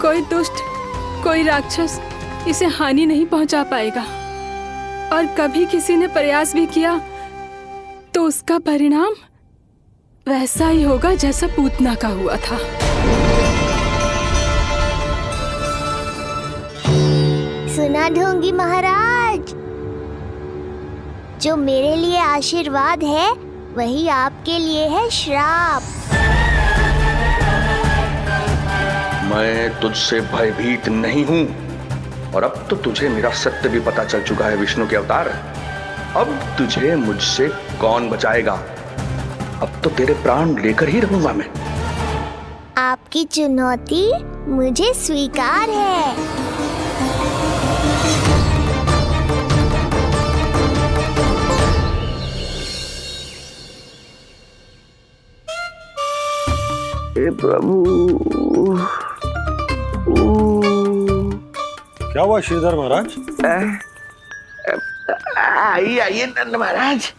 [SPEAKER 15] कोई दुष्ट, कोई राक्षस इसे हानि नहीं पहुंचा पाएगा। और कभी किसी ने प्रयास भी किया तो उसका परिणाम वैसा ही होगा जैसा पूतना का हुआ था।
[SPEAKER 5] सुना ढोंगी महाराज, जो मेरे लिए आशीर्वाद है वही आपके लिए है श्राप।
[SPEAKER 1] मैं तुझसे भयभीत नहीं हूं, और अब तो तुझे मेरा सत्य भी पता चल चुका है विष्णु के अवतार। अब तुझे मुझसे कौन बचाएगा? अब तो तेरे प्राण लेकर ही रहूंगा मैं।
[SPEAKER 5] आपकी चुनौती मुझे स्वीकार है।
[SPEAKER 9] हे प्रभु।
[SPEAKER 2] क्या हुआ श्रीधर महाराज?
[SPEAKER 10] आइए नंद महाराज।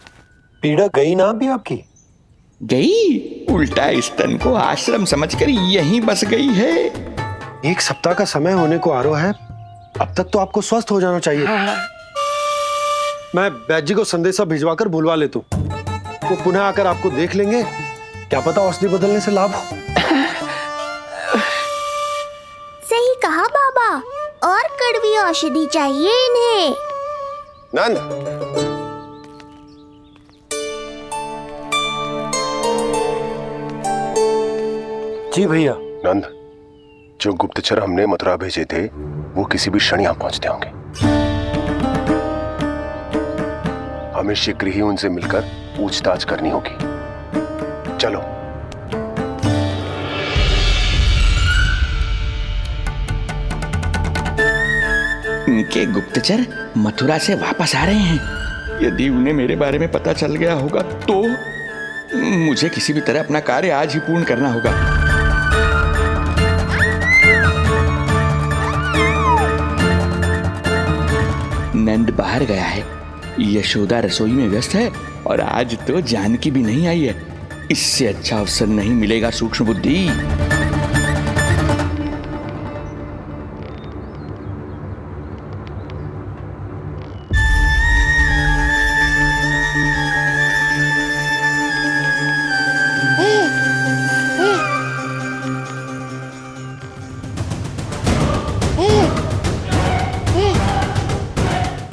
[SPEAKER 2] पीड़ा गई ना अभी आपकी?
[SPEAKER 10] गई? उल्टा इस तन को आश्रम समझकर यहीं बस गई है।
[SPEAKER 2] 1 सप्ताह का समय होने को आ रहा है, अब तक तो आपको स्वस्थ हो जाना चाहिए। मैं वैद्य जी को संदेशा भिजवाकर बुलवा लेता हूँ। वो पुनः आकर आपको देख लेंगे, क्या पता औषधि बदलने से लाभ हो।
[SPEAKER 5] सही कहा बाबा, और कड़वी औषधि चाहिए इन्हें।
[SPEAKER 9] नंद,
[SPEAKER 2] जी भैया।
[SPEAKER 9] नंद, जो गुप्तचर हमने मथुरा भेजे थे वो किसी भी क्षण यहां पहुंचते होंगे। हमें शीघ्र ही उनसे मिलकर पूछताछ करनी होगी। चलो।
[SPEAKER 10] इनके गुप्तचर मथुरा से वापस आ रहे हैं। यदि उन्हें मेरे बारे में पता चल गया होगा तो मुझे किसी भी तरह अपना कार्य आज ही पूर्ण करना होगा। नंद बाहर गया है, यशोदा रसोई में व्यस्त है, और आज तो जानकी भी नहीं आई है। इससे अच्छा अवसर नहीं मिलेगा सूक्ष्म बुद्धि।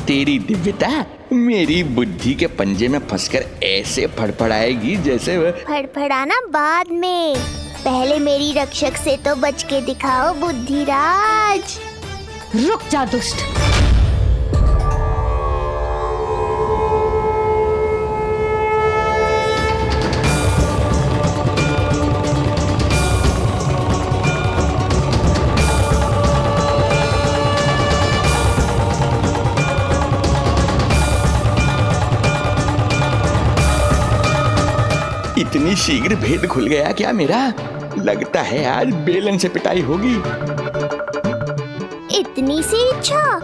[SPEAKER 10] तेरी दिव्यता मेरी बुद्धि के पंजे में फंसकर ऐसे फड़फड़ाएगी जैसे वह।
[SPEAKER 5] फड़फड़ाना बाद में, पहले मेरी रक्षक से तो बच के दिखाओ बुद्धिराज।
[SPEAKER 4] रुक जा दुष्ट।
[SPEAKER 10] इतनी शीघ्र भेद खुल गया क्या मेरा? लगता है आज बेलन से पिटाई होगी।
[SPEAKER 5] इतनी सी इच्छा?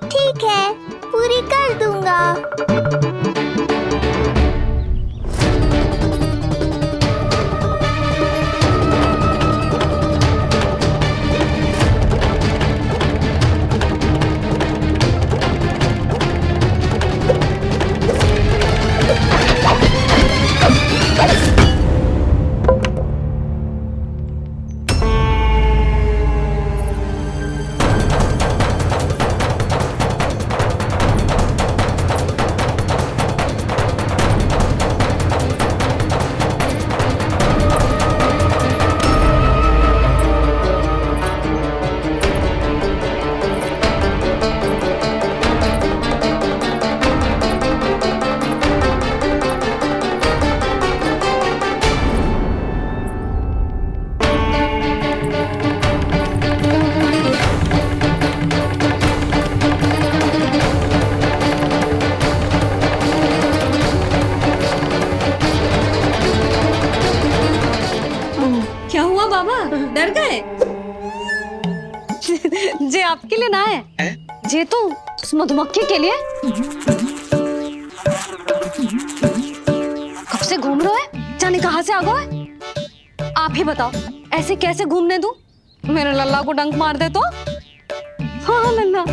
[SPEAKER 5] ठीक है, पूरी कर दूंगा।
[SPEAKER 4] आपके लिए ना है, ये तो उस मधुमक्खी के लिए। कब से घूम रहे हो, जाने कहाँ से आ गए? आप ही बताओ, ऐसे कैसे घूमने दूं? मेरे लल्ला को डंक मार दे तो? हाँ लल्ला,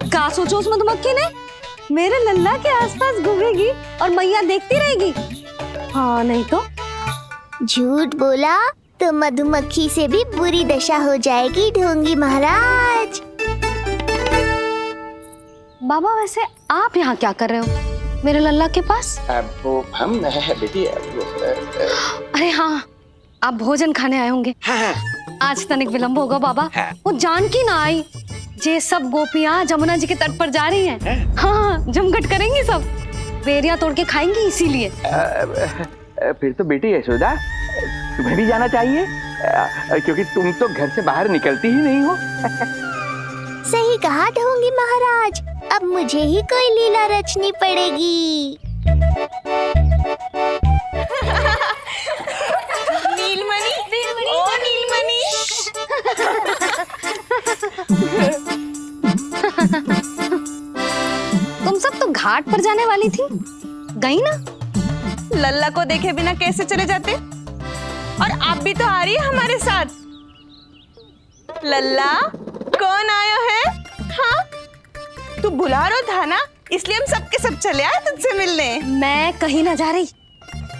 [SPEAKER 4] क्या सोचो उस मधुमक्खी ने मेरे लल्ला के आसपास घूमेगी और मैया देखती रहेगी? हाँ नहीं तो।
[SPEAKER 5] झूठ बोला तो मधुमक्खी से भी बुरी दशा हो जाएगी ढोंगी महाराज।
[SPEAKER 4] बाबा वैसे आप यहाँ क्या कर रहे हो मेरे लल्ला के पास?
[SPEAKER 10] वो हम बेटी
[SPEAKER 4] अरे हाँ, आप भोजन खाने आए होंगे।
[SPEAKER 10] हाँ।
[SPEAKER 4] आज तनिक विलंब होगा बाबा। वो जानकी ना आई, ये सब गोपियाँ जमुना जी के तट पर जा रही हैं। हाँ, जमघट करेंगी सब, बेरिया तोड़ के खाएंगी इसीलिए।
[SPEAKER 10] फिर तो बेटी यशोदा तुम्हें भी जाना चाहिए, क्योंकि तुम तो घर से बाहर निकलती ही नहीं हो।
[SPEAKER 5] सही कहा ढोंगी महाराज, अब मुझे ही कोई लीला रचनी पड़ेगी।
[SPEAKER 11] नीलमणि, ओ नीलमणि।
[SPEAKER 4] तुम सब तो घाट पर जाने वाली थी, गई ना?
[SPEAKER 11] लल्ला को देखे बिना कैसे चले जाते? और आप भी तो आ रही है हमारे साथ। लल्ला, कौन आया है? हाँ, तू बुला रहा था ना, इसलिए हम सबके सब चले आए तुझसे मिलने।
[SPEAKER 4] मैं कहीं ना जा रही।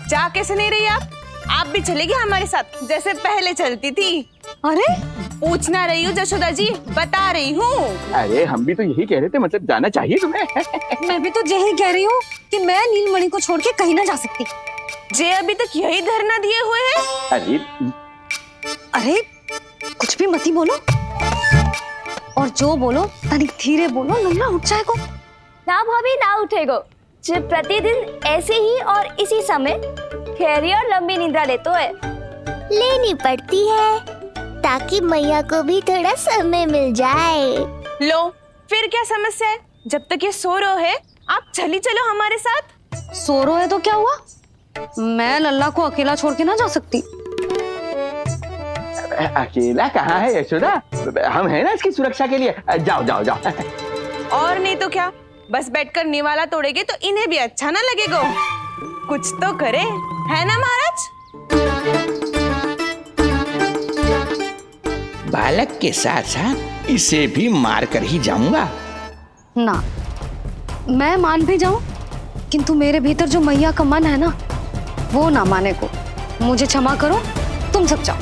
[SPEAKER 11] जा कैसे नहीं रही आप भी चलेगी हमारे साथ जैसे पहले चलती थी।
[SPEAKER 4] अरे
[SPEAKER 11] पूछना रही हूँ जशोदा जी, बता रही हूँ।
[SPEAKER 10] अरे हम भी तो यही कह रहे थे, मतलब जाना चाहिए तुम्हें।
[SPEAKER 4] मैं भी तो यही कह रही हूँ कि मैं नीलमणि को छोड़ के कहीं ना जा सकती।
[SPEAKER 11] जे अभी तक यही धरना दिए हुए हैं।
[SPEAKER 4] अरे कुछ भी मती बोलो, और जो बोलो तनिक धीरे बोलो, लल्ला उठ जाएगा।
[SPEAKER 16] ना भाभी ना उठेगो, जो प्रतिदिन ऐसे ही और इसी समय गहरी और लंबी निद्रा लेते है।
[SPEAKER 5] लेनी पड़ती है ताकि मैया को भी थोड़ा समय मिल जाए।
[SPEAKER 11] लो फिर क्या समस्या है? जब तक ये सो रहे है आप चली चलो हमारे साथ।
[SPEAKER 4] सो रहे है तो क्या हुआ? मैं लल्ला को अकेला छोड़ के ना जा सकती।
[SPEAKER 10] अकेला कहाँ है यशोदा, हम हैं ना इसकी सुरक्षा के लिए। जाओ जाओ जाओ।
[SPEAKER 11] और नहीं तो क्या, बस बैठकर निवाला तोड़ेगे तो इन्हें भी अच्छा ना लगेगा। कुछ तो करे, है ना महाराज?
[SPEAKER 10] बालक के साथ साथ इसे भी मार कर ही जाऊंगा।
[SPEAKER 4] ना, मैं मान भी जाऊं, किंतु मेरे भीतर जो मैया का मन है ना, वो ना माने को। मुझे क्षमा करो, तुम सब जाओ।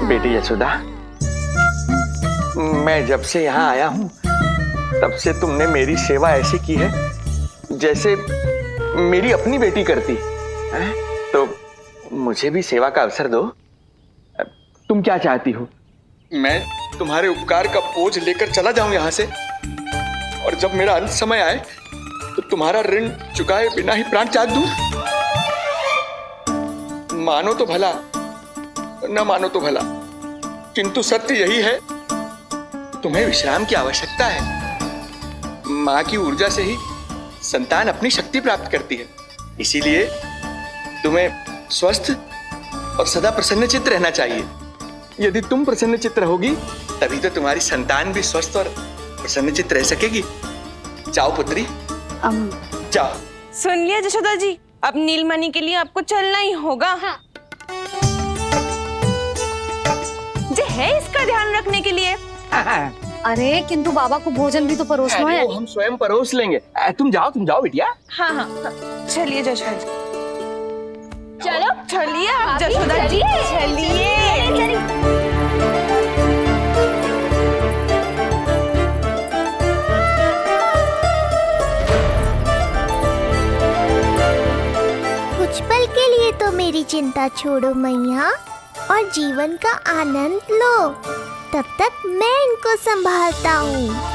[SPEAKER 10] बेटी यशोदा, मैं जब से यहाँ आया हूँ तब से तुमने मेरी सेवा ऐसी की है जैसे मेरी अपनी बेटी करती है। तो मुझे भी सेवा का अवसर दो। तुम क्या चाहती हो?
[SPEAKER 1] मैं तुम्हारे उपकार का बोझ लेकर चला जाऊं यहाँ से, और जब मेरा अंत समय आए तो तुम्हारा ऋण चुकाए बिना ही प्राण त्याग दूं। मानो तो भला, न मानो तो भला, किंतु सत्य यही है, तुम्हें विश्राम की आवश्यकता है। माँ की ऊर्जा से ही संतान अपनी शक्ति प्राप्त करती है, इसीलिए तुम्हें स्वस्थ और सदा प्रसन्नचित्त रहना चाहिए। यदि तुम प्रसन्नचित्त रहोगी तभी तो तुम्हारी संतान भी स्वस्थ और प्रसन्नचित्त रह सकेगी। जाओ पुत्री, जाओ।
[SPEAKER 11] सुन लिया जशोदा जी, अब नीलमणि के लिए आपको चलना ही होगा। हाँ। जे है इसका ध्यान रखने के लिए।
[SPEAKER 4] अरे किंतु बाबा को भोजन भी तो परोसना है।
[SPEAKER 10] हम स्वयं परोस लेंगे। तुम जाओ बिटिया।
[SPEAKER 11] हाँ हाँ, चलिए जशोदा जी।
[SPEAKER 16] चलो
[SPEAKER 11] चलिए आप जशोदा जी, चलिए।
[SPEAKER 5] कुछ पल के लिए तो मेरी चिंता छोड़ो मैया, और जीवन का आनंद लो। तब तक मैं इनको संभालता हूँ।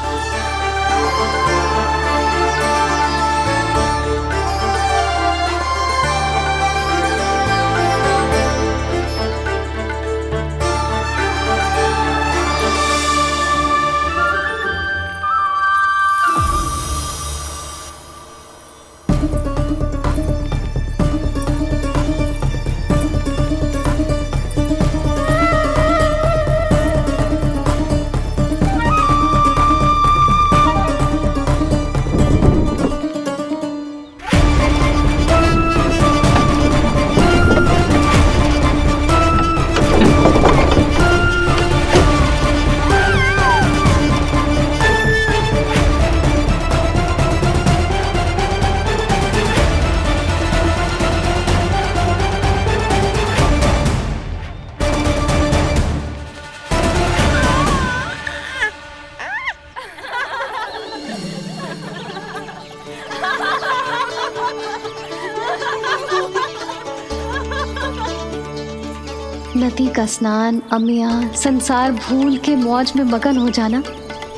[SPEAKER 4] नदी का स्नान, अमिया, संसार भूल के मौज में मगन हो जाना,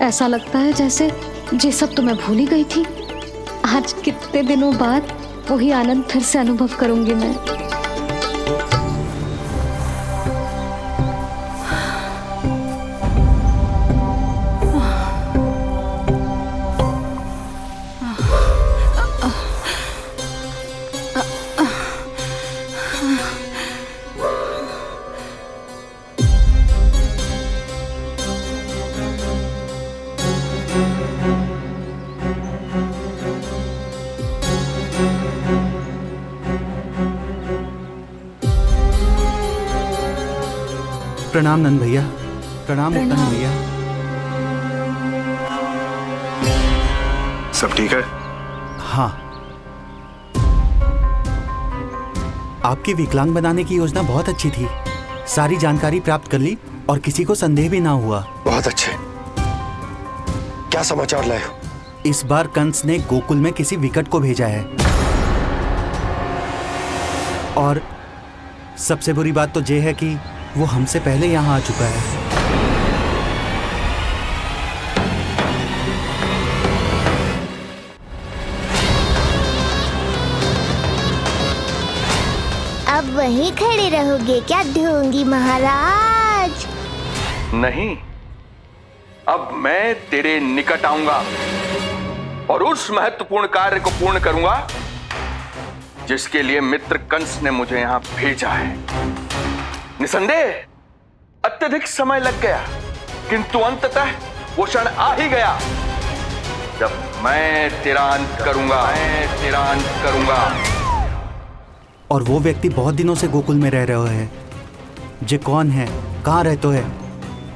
[SPEAKER 4] ऐसा लगता है जैसे ये सब तो मैं भूल ही गई थी। आज कितने दिनों बाद वही आनंद फिर से अनुभव करूंगी मैं।
[SPEAKER 6] प्रणाम नंद भैया। प्रणाम नंद भैया।
[SPEAKER 9] सब ठीक है?
[SPEAKER 6] हाँ। आपकी विकलांग बनाने की योजना बहुत अच्छी थी। सारी जानकारी प्राप्त कर ली और किसी को संदेह भी ना हुआ।
[SPEAKER 9] बहुत अच्छे। क्या समाचार लाए हो?
[SPEAKER 6] इस बार कंस ने गोकुल में किसी विकट को भेजा है और सबसे बुरी बात तो ये है कि वो हमसे पहले यहाँ आ चुका है।
[SPEAKER 5] अब वहीं खड़े रहोगे क्या ढोंगी महाराज?
[SPEAKER 1] नहीं, अब मैं तेरे निकट आऊंगा और उस महत्वपूर्ण कार्य को पूर्ण करूंगा जिसके लिए मित्र कंस ने मुझे यहां भेजा है। निसंदेह अत्यधिक समय लग गया, किंतु अंततः वो क्षण आ ही गया जब मैं तेरा अंत करूंगा।
[SPEAKER 6] और वो व्यक्ति बहुत दिनों से गोकुल में रह रहे हैं। जे कौन है, कहाँ रहते है,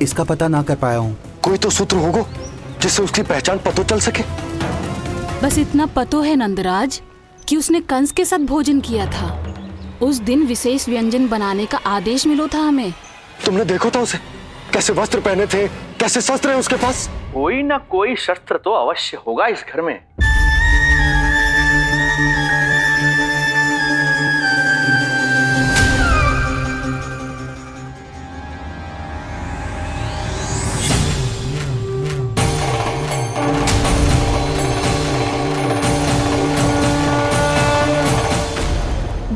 [SPEAKER 6] इसका पता ना कर पाया हूँ।
[SPEAKER 9] कोई तो सूत्र होगा जिससे उसकी पहचान पता चल सके।
[SPEAKER 15] बस इतना पतो है नंदराज कि उसने कंस के साथ भोजन किया था। उस दिन विशेष व्यंजन बनाने का आदेश मिलो था हमें।
[SPEAKER 9] तुमने देखो था उसे? कैसे वस्त्र पहने थे, कैसे शस्त्र है उसके पास?
[SPEAKER 1] कोई ना कोई शस्त्र तो अवश्य होगा इस घर में।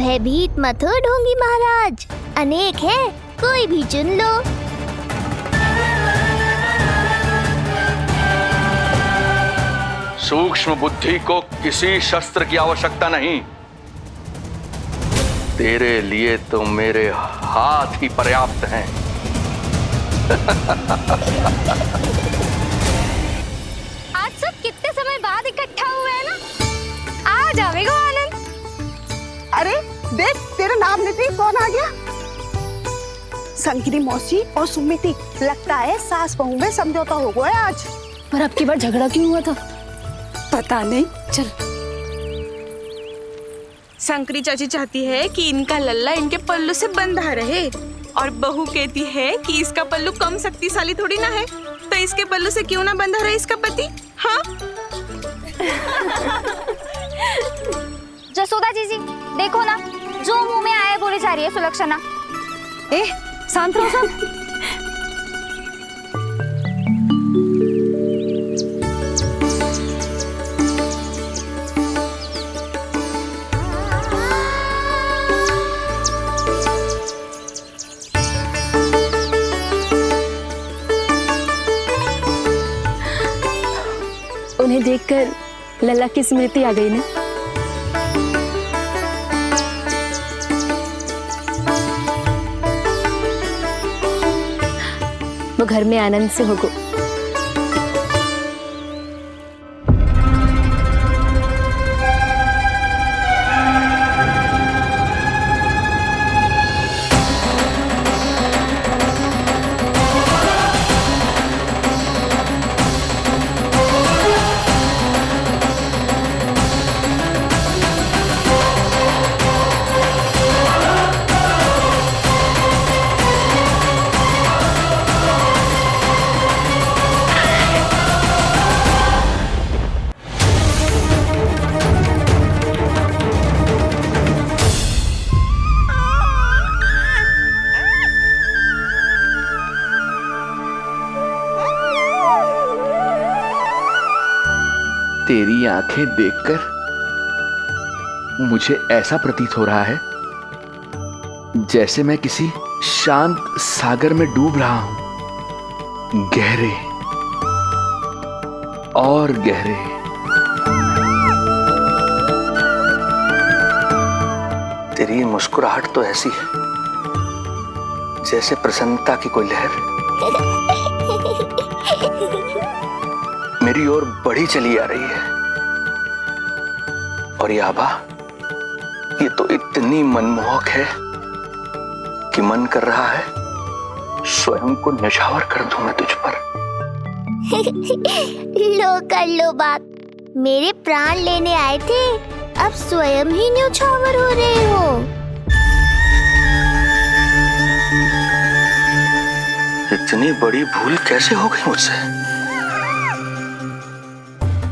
[SPEAKER 5] भयभीत मत हो ढोंगी महाराज, अनेक है, कोई भी चुन लो।
[SPEAKER 1] सूक्ष्म बुद्धि को किसी शस्त्र की आवश्यकता नहीं। तेरे लिए तो मेरे हाथ ही पर्याप्त हैं।
[SPEAKER 16] आज सब कितने समय बाद इकट्ठा हुए हैं ना, आ जाएगा आनंद।
[SPEAKER 17] अरे देख, तेरा नाम लेते ही कौन आ गया? संगिनी मौसी और सुमिति, लगता है सास बहू में समझौता हो गया आज।
[SPEAKER 15] पर अब की बार झगड़ा क्यों हुआ था?
[SPEAKER 17] पता नहीं।
[SPEAKER 15] चल।
[SPEAKER 11] शंकरी चाची चाहती है कि इनका लल्ला इनके पल्लू से बंधा रहे और बहू कहती है कि इसका पल्लू कम शक्तिशाली थोड़ी ना है, तो इसके पल्लू से क्यों ना बंधा रहे इसका पति। हाँ
[SPEAKER 16] जसोदा जीजी देखो ना, जो मुंह में आए बोली जा रही है सुलक्षणा।
[SPEAKER 4] शांत रहो सब।
[SPEAKER 15] उन्हें देखकर लल्ला की स्मृति आ गई ना। वो घर में आनंद से होगो।
[SPEAKER 10] तेरी आंखें देखकर मुझे ऐसा प्रतीत हो रहा है जैसे मैं किसी शांत सागर में डूब रहा हूं, गहरे और गहरे। तेरी मुस्कुराहट तो ऐसी है जैसे प्रसन्नता की कोई लहर मेरी ओर बढ़ी चली आ रही है। और ये आभा, ये तो इतनी मनमोहक है कि मन कर रहा है स्वयं को न्यौछावर कर दूं मैं तुझ पर।
[SPEAKER 5] लो कर लो बात, मेरे प्राण लेने आए थे, अब स्वयं ही न्यौछावर हो रहे हो।
[SPEAKER 10] इतनी बड़ी भूल कैसे हो गई मुझसे?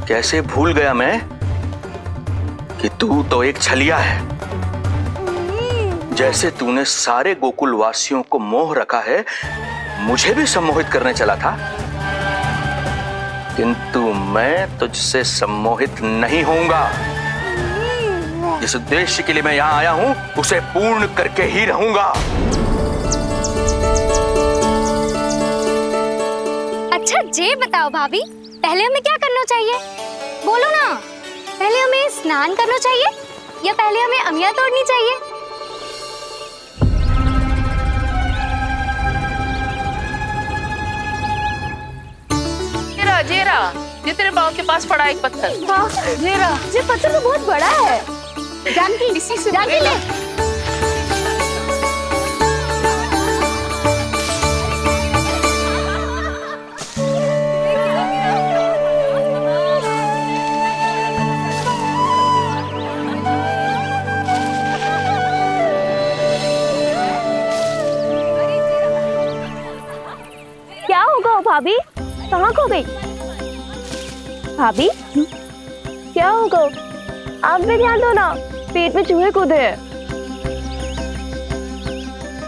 [SPEAKER 10] कैसे भूल गया मैं कि तू तो एक छलिया है। जैसे तूने सारे गोकुल वासियों को मोह रखा है, मुझे भी सम्मोहित करने चला था, किंतु मैं तुझसे सम्मोहित नहीं होऊंगा। जिस उद्देश्य के लिए मैं यहां आया हूं उसे पूर्ण करके ही रहूंगा।
[SPEAKER 4] अच्छा ये बताओ भाभी, पहले हमें क्या करना चाहिए? बोलो ना, पहले हमें स्नान करना चाहिए या पहले हमें अमिया तोड़नी चाहिए?
[SPEAKER 8] जेरा, ये तेरे बाव के पास पड़ा एक पत्थर।
[SPEAKER 4] हाँ, जेरा, ये पत्थर तो बहुत बड़ा है। जानकी,
[SPEAKER 8] इसी से
[SPEAKER 4] जानकी ले।
[SPEAKER 16] क्या होगा भाभी? कहाँ खो गई भाभी? क्या होगा? आप भी ध्यान दो ना, पेट में चूहे कूदे हैं।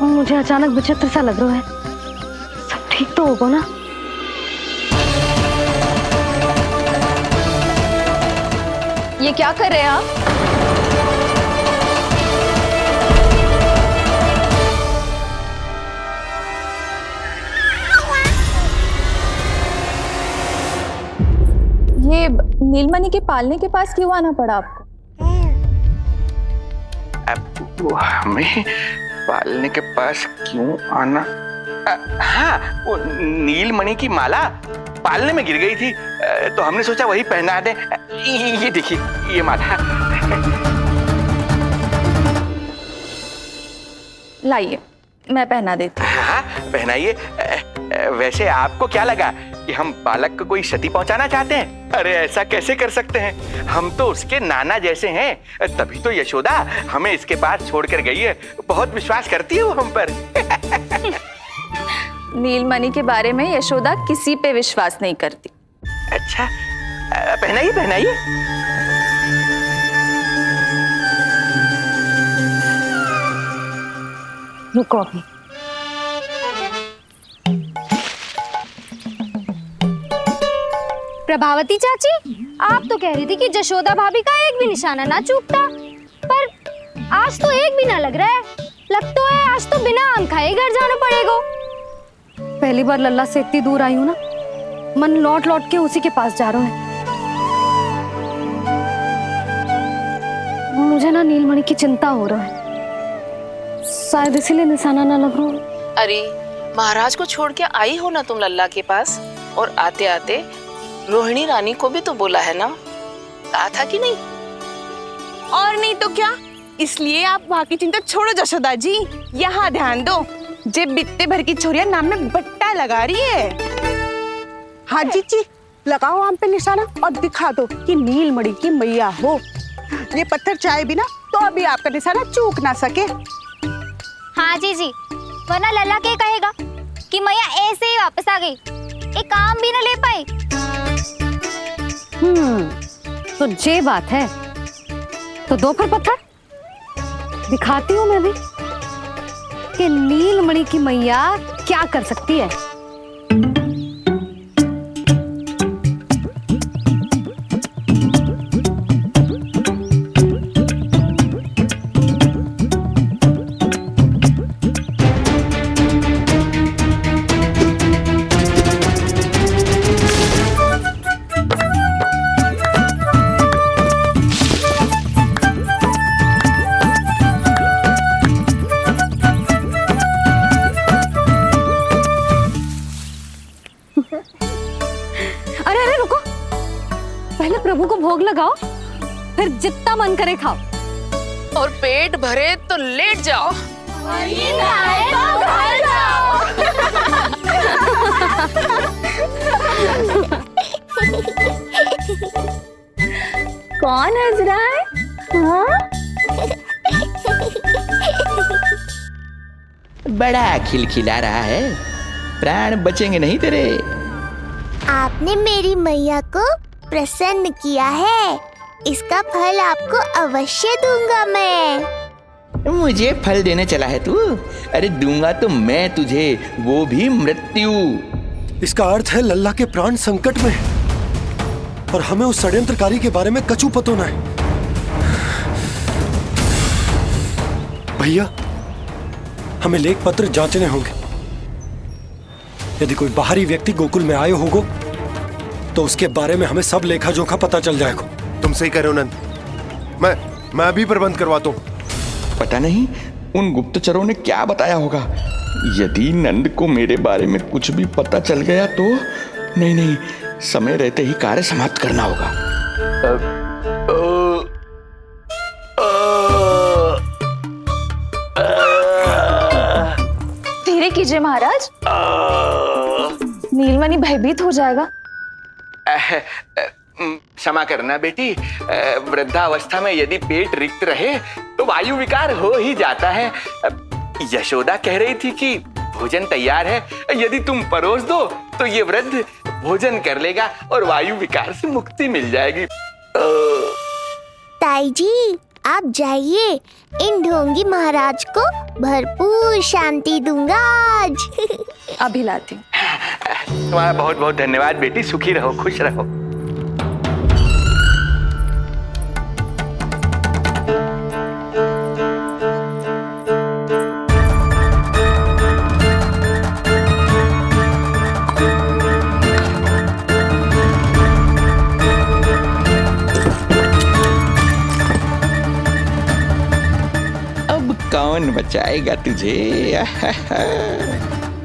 [SPEAKER 4] मुझे अचानक विचित्र सा लग रहा है। सब ठीक तो होगा ना?
[SPEAKER 8] ये क्या कर रहे हैं आप?
[SPEAKER 11] ये नीलमणि के पालने के पास क्यों आना पड़ा आपको?
[SPEAKER 10] अब हमें पालने के पास क्यों आना? हाँ, वो नीलमणि की माला पालने में गिर गई थी, तो हमने सोचा वही पहना दे। ये देखिए, ये माला।
[SPEAKER 11] लाइए, मैं पहना देती हूँ।
[SPEAKER 10] हाँ, पहनाइए। वैसे आपको क्या लगा कि हम बालक को कोई क्षति पहुंचाना चाहते हैं? अरे ऐसा कैसे कर सकते हैं? हम तो उसके नाना जैसे हैं, तभी तो यशोदा हमें इसके पास छोड़कर गई है। बहुत विश्वास करती है वो हम पर।
[SPEAKER 11] नीलमणि के बारे में यशोदा किसी पे विश्वास नहीं करती।
[SPEAKER 10] अच्छा, पहनाइए पहनाइए।
[SPEAKER 4] रुको अभी। प्रभावती चाची, आप तो कह रही थी कि जशोदा भाभी का एक भी निशाना ना चूकता, पर आज तो एक भी ना लग रहा है। लगता है आज तो बिना आम खाए घर जाना पड़ेगा। पहली बार लल्ला से इतनी दूर आई हूँ ना, मन लौट लौट के उसी के पास जा रहा है। मुझे ना नीलमणि की चिंता हो रहा है, शायद इसीलिए निशाना ना लग रहा।
[SPEAKER 8] अरे महाराज को छोड़ के आई हो ना तुम लल्ला के पास, और आते आते रोहिणी रानी को भी तो बोला है ना, कहा था कि नहीं?
[SPEAKER 17] और नहीं तो क्या, इसलिए आप वहाँ की चिंता छोड़ो जशोदा जी, यहाँ ध्यान दो। जे बित्ते भर की छोरिया नाम में बट्टा लगा रही है। हाँ जी, लगाओ आम पे निशाना और दिखा दो कि नीलमणि की मैया हो। ये पत्थर चाहे भी ना तो अभी आपका निशाना चूक ना सके।
[SPEAKER 4] हाँ जी, वरना लल्ला क्या कहेगा कि मैया ऐसे ही वापस आ गई, एक काम भी ना ले पाई। तो ये बात है, तो दो फिर पत्थर दिखाती हूँ मैं भी कि नीलमणि की मैया क्या कर सकती है। प्रभु को भोग लगाओ, फिर जितना मन करे खाओ।
[SPEAKER 17] और पेट भरे तो लेट जाओ।
[SPEAKER 16] कौन हंस रहा है? हाँ?
[SPEAKER 10] बड़ा खिलखिला रहा है, प्राण बचेंगे नहीं तेरे।
[SPEAKER 5] आपने मेरी मैया को प्रसन्न किया है, इसका फल आपको अवश्य दूंगा मैं।
[SPEAKER 10] मुझे फल देने चला है तू? अरे दूंगा तो मैं तुझे, वो भी मृत्यु।
[SPEAKER 2] इसका अर्थ है लल्ला के प्राण संकट में है और हमें उस षड्यंत्रकारी के बारे में कचू पतो न है। भैया, हमें लेख पत्र जांचने होंगे। यदि कोई बाहरी व्यक्ति गोकुल में आए होगो तो उसके बारे में हमें सब लेखा जोखा पता चल जाएगा।
[SPEAKER 9] तुम सही कह रहे हो नंद, मैं अभी प्रबंध करवाता हूँ।
[SPEAKER 10] पता नहीं उन गुप्तचरों ने क्या बताया होगा। यदि नंद को मेरे बारे में कुछ भी पता चल गया तो नहीं, समय रहते ही कार्य समाप्त करना होगा।
[SPEAKER 11] धीरे कीजिए महाराज, नीलमणि भयभीत हो जाएगा।
[SPEAKER 1] क्षमा करना बेटी, वृद्धावस्था में यदि पेट रिक्त रहे तो वायु विकार हो ही जाता है। यशोदा कह रही थी कि भोजन तैयार है, यदि तुम परोस दो तो ये वृद्ध भोजन कर लेगा और वायु विकार से मुक्ति मिल जाएगी।
[SPEAKER 5] ताई जी, आप जाइए, इन ढोंगी महाराज को भरपूर शांति दूंगा आज।
[SPEAKER 11] अभी लाती हूँ।
[SPEAKER 1] तुम्हारा बहुत बहुत धन्यवाद बेटी, सुखी रहो, खुश रहो।
[SPEAKER 10] कौन बचाएगा तुझे?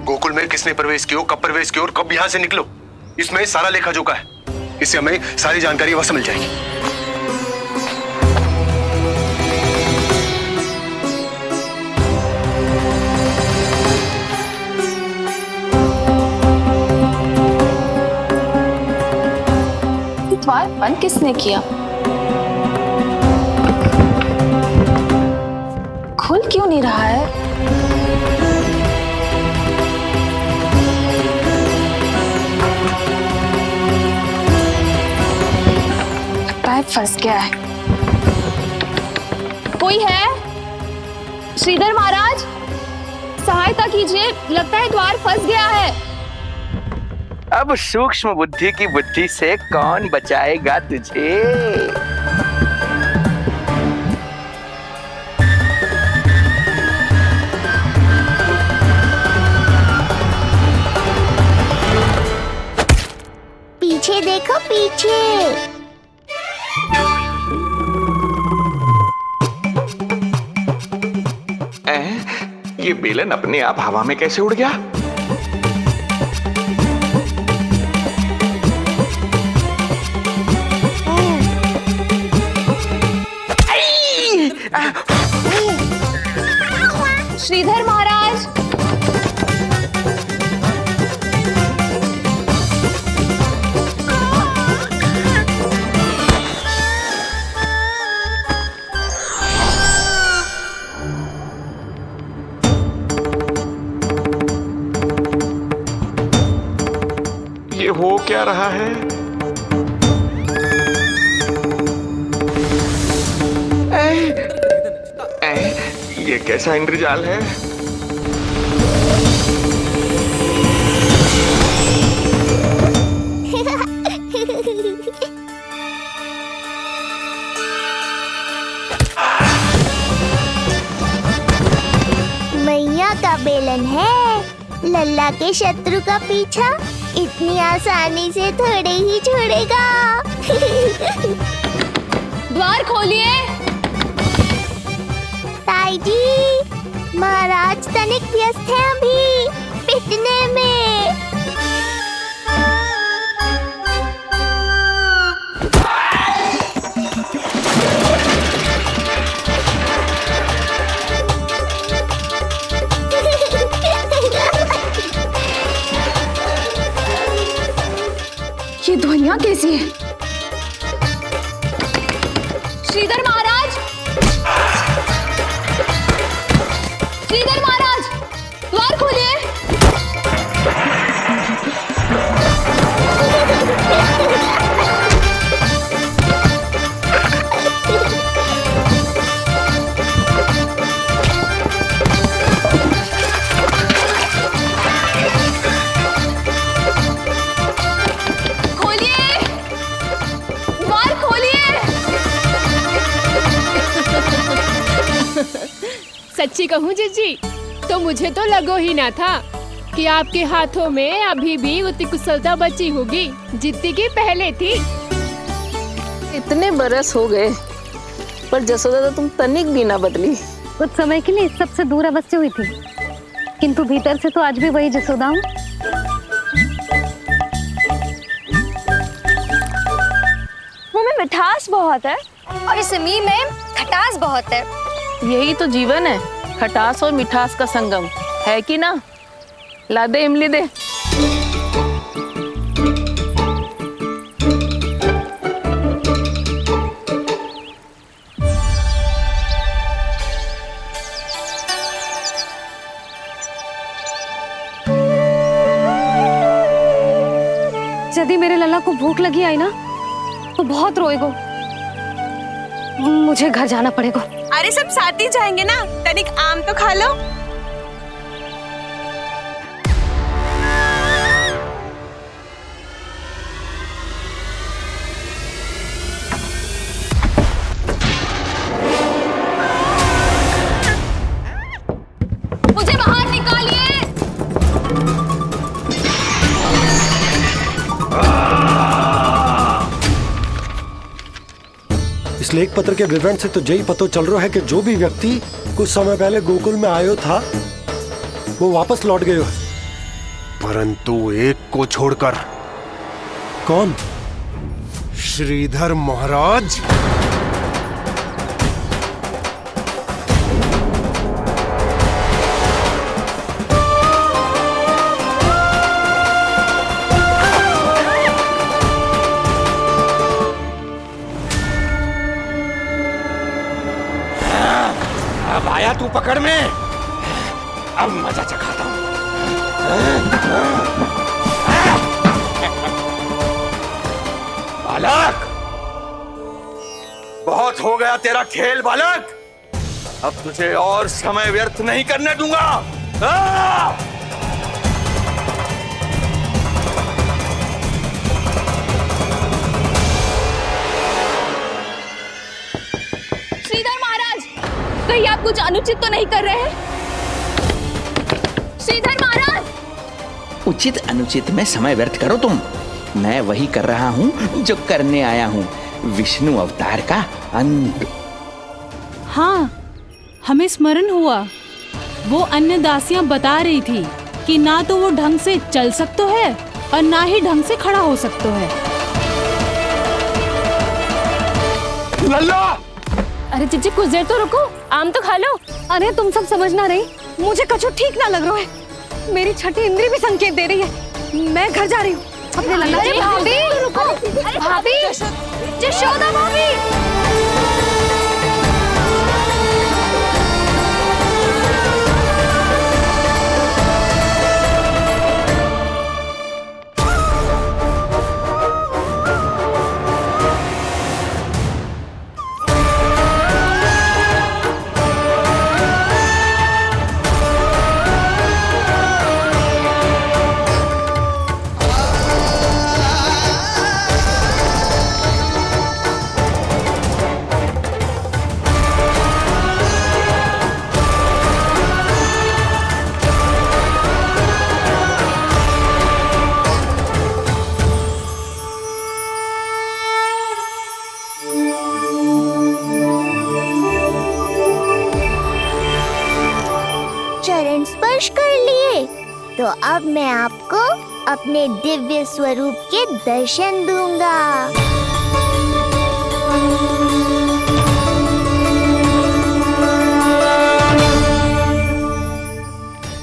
[SPEAKER 9] गोकुल में किसने प्रवेश किया, कब प्रवेश किया और कब यहाँ से निकलो, इसमें सारा लेखा जोखा है। इससे हमें सारी जानकारी वहां से मिल जाएगी।
[SPEAKER 11] द्वार बंद किसने किया? खुल क्यों नहीं रहा है? पैर फंस गया है। कोई है? श्रीधर महाराज, सहायता कीजिए, लगता है द्वार फंस गया है।
[SPEAKER 1] अब सूक्ष्म बुद्धि की बुद्धि से कौन बचाएगा तुझे?
[SPEAKER 5] पीछे देखो, पीछे।
[SPEAKER 10] ये बेलन अपने आप हवा में कैसे उड़ गया?
[SPEAKER 11] श्रीधर महाराज,
[SPEAKER 10] ये हो क्या रहा है? ये कैसा इंद्रजाल है?
[SPEAKER 5] मैया का बेलन है, लल्ला के शत्रु का पीछा इतनी आसानी से थोड़े ही छोड़ेगा।
[SPEAKER 11] द्वार खोलिए।
[SPEAKER 5] ताई जी, महाराज तनिक व्यस्त हैं अभी पिटने में।
[SPEAKER 8] यहाँ कैसी है? श्रीधर महाराज, श्रीधर महाराज, द्वार खोलिए।
[SPEAKER 18] सच्ची कहूँ जीजी, तो मुझे तो लगो ही ना था कि आपके हाथों में अभी भी उतनी कुशलता बची होगी जितनी की पहले थी।
[SPEAKER 19] इतने बरस हो गए पर जसोदा तो तुम तनिक भी ना बदली।
[SPEAKER 4] कुछ समय के लिए सबसे दूर अवश्य हुई थी, किंतु भीतर से तो आज भी वही जसोदा हूँ।
[SPEAKER 16] मुंह में मिठास बहुत है
[SPEAKER 4] और इस मी में खटास बहुत है।
[SPEAKER 19] यही तो जीवन है, खटास और मिठास का संगम, है कि ना? ला दे इमली दे।
[SPEAKER 4] यदि मेरे लल्ला को भूख लगी आई ना तो बहुत रोएगो। मुझे घर जाना पड़ेगा।
[SPEAKER 17] अरे सब साथ ही जाएंगे ना, तनिक आम तो खा लो।
[SPEAKER 4] मुझे बाहर निकालिए।
[SPEAKER 2] इस लेख पत्र के विवरण से तो यही पता चल रहा है कि जो भी व्यक्ति कुछ समय पहले गोकुल में आयो था वो वापस लौट गयो है।
[SPEAKER 9] परंतु एक को छोड़कर।
[SPEAKER 2] कौन?
[SPEAKER 9] श्रीधर महाराज।
[SPEAKER 1] अब आया तू पकड़ में, अब मजा चखाता हूं। बालक, बहुत हो गया तेरा खेल बालक, अब तुझे और समय व्यर्थ नहीं करने दूंगा।
[SPEAKER 8] श्रीधर महाराज, कहीं आप कुछ अनुचित तो नहीं कर रहे हैं? श्रीधर महाराज!
[SPEAKER 10] उचित अनुचित में समय व्यर्थ करो तुम, मैं वही कर रहा हूँ जो करने आया हूँ, विष्णु अवतार का अंत।
[SPEAKER 14] हाँ, हमें स्मरण हुआ। वो अन्य दासियां बता रही थी कि ना तो वो ढंग से चल सकते है और ना ही ढंग से खड़ा हो सकते है।
[SPEAKER 13] लल्ला!
[SPEAKER 12] अरे जीजी कुछ देर तो रुको, आम तो खा लो।
[SPEAKER 4] अरे तुम सब समझ ना रही, मुझे कछु ठीक ना लग रहा है। मेरी छठी इंद्री भी संकेत दे रही है। मैं घर जा रही हूँ अपने लल्ला।
[SPEAKER 8] अरे भाभी, अरे भाभी, जशोदा भाभी।
[SPEAKER 5] चरण स्पर्श कर लिए तो अब मैं आपको अपने दिव्य स्वरूप के दर्शन दूंगा।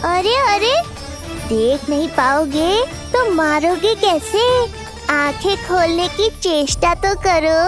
[SPEAKER 5] अरे अरे, देख नहीं पाओगे तो मारोगे कैसे? आंखें खोलने की चेष्टा तो करो।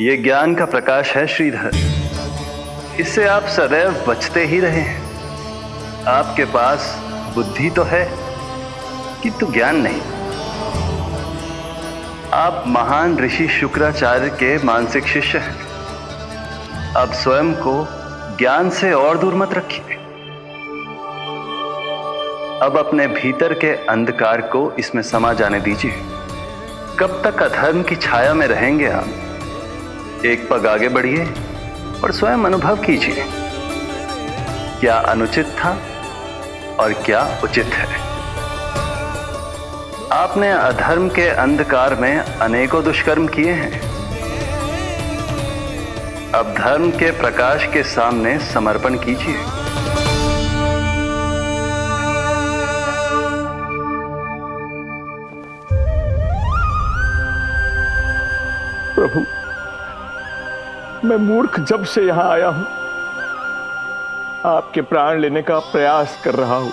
[SPEAKER 20] ये ज्ञान का प्रकाश है श्रीधर, इससे आप सदैव बचते ही रहे हैं। आपके पास बुद्धि तो है किंतु ज्ञान नहीं। आप महान ऋषि शुक्राचार्य के मानसिक शिष्य हैं। अब स्वयं को ज्ञान से और दूर मत रखिए। अब अपने भीतर के अंधकार को इसमें समा जाने दीजिए। कब तक अधर्म की छाया में रहेंगे आप? एक पग आगे बढ़िए और स्वयं अनुभव कीजिए क्या अनुचित था और क्या उचित है। आपने अधर्म के अंधकार में अनेकों दुष्कर्म किए हैं। अब धर्म के प्रकाश के सामने समर्पण कीजिए।
[SPEAKER 10] प्रभु, मैं मूर्ख जब से यहां आया हूं, आपके प्राण लेने का प्रयास कर रहा हूं,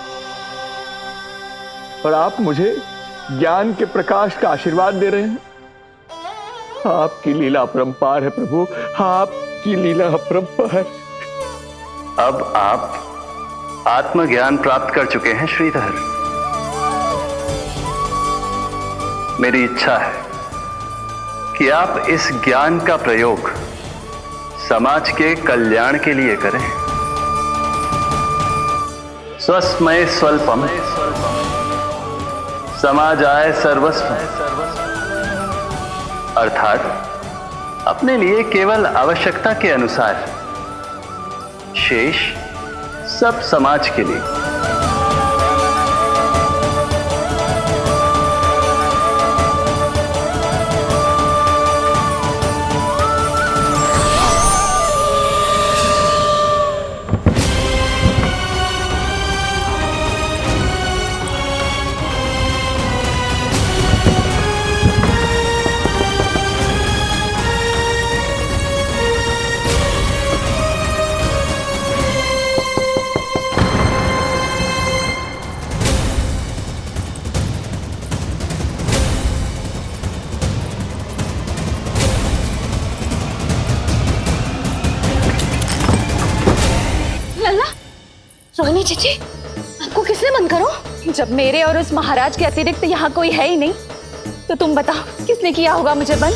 [SPEAKER 10] और आप मुझे ज्ञान के प्रकाश का आशीर्वाद दे रहे हैं। आपकी लीला अपरंपार है प्रभु, आपकी लीला अपरंपार।
[SPEAKER 20] अब आप आत्मज्ञान प्राप्त कर चुके हैं श्रीधर। मेरी इच्छा है कि आप इस ज्ञान का प्रयोग समाज के कल्याण के लिए करें। स्वस्मय स्वल्पम समाजाय सर्वस्व, अर्थात अपने लिए केवल आवश्यकता के अनुसार, शेष सब समाज के लिए।
[SPEAKER 17] रोहिणी जीजी, आपको किसने बंद करो? जब मेरे और उस महाराज के अतिरिक्त यहाँ कोई है ही नहीं, तो तुम बताओ किसने किया होगा मुझे बंद?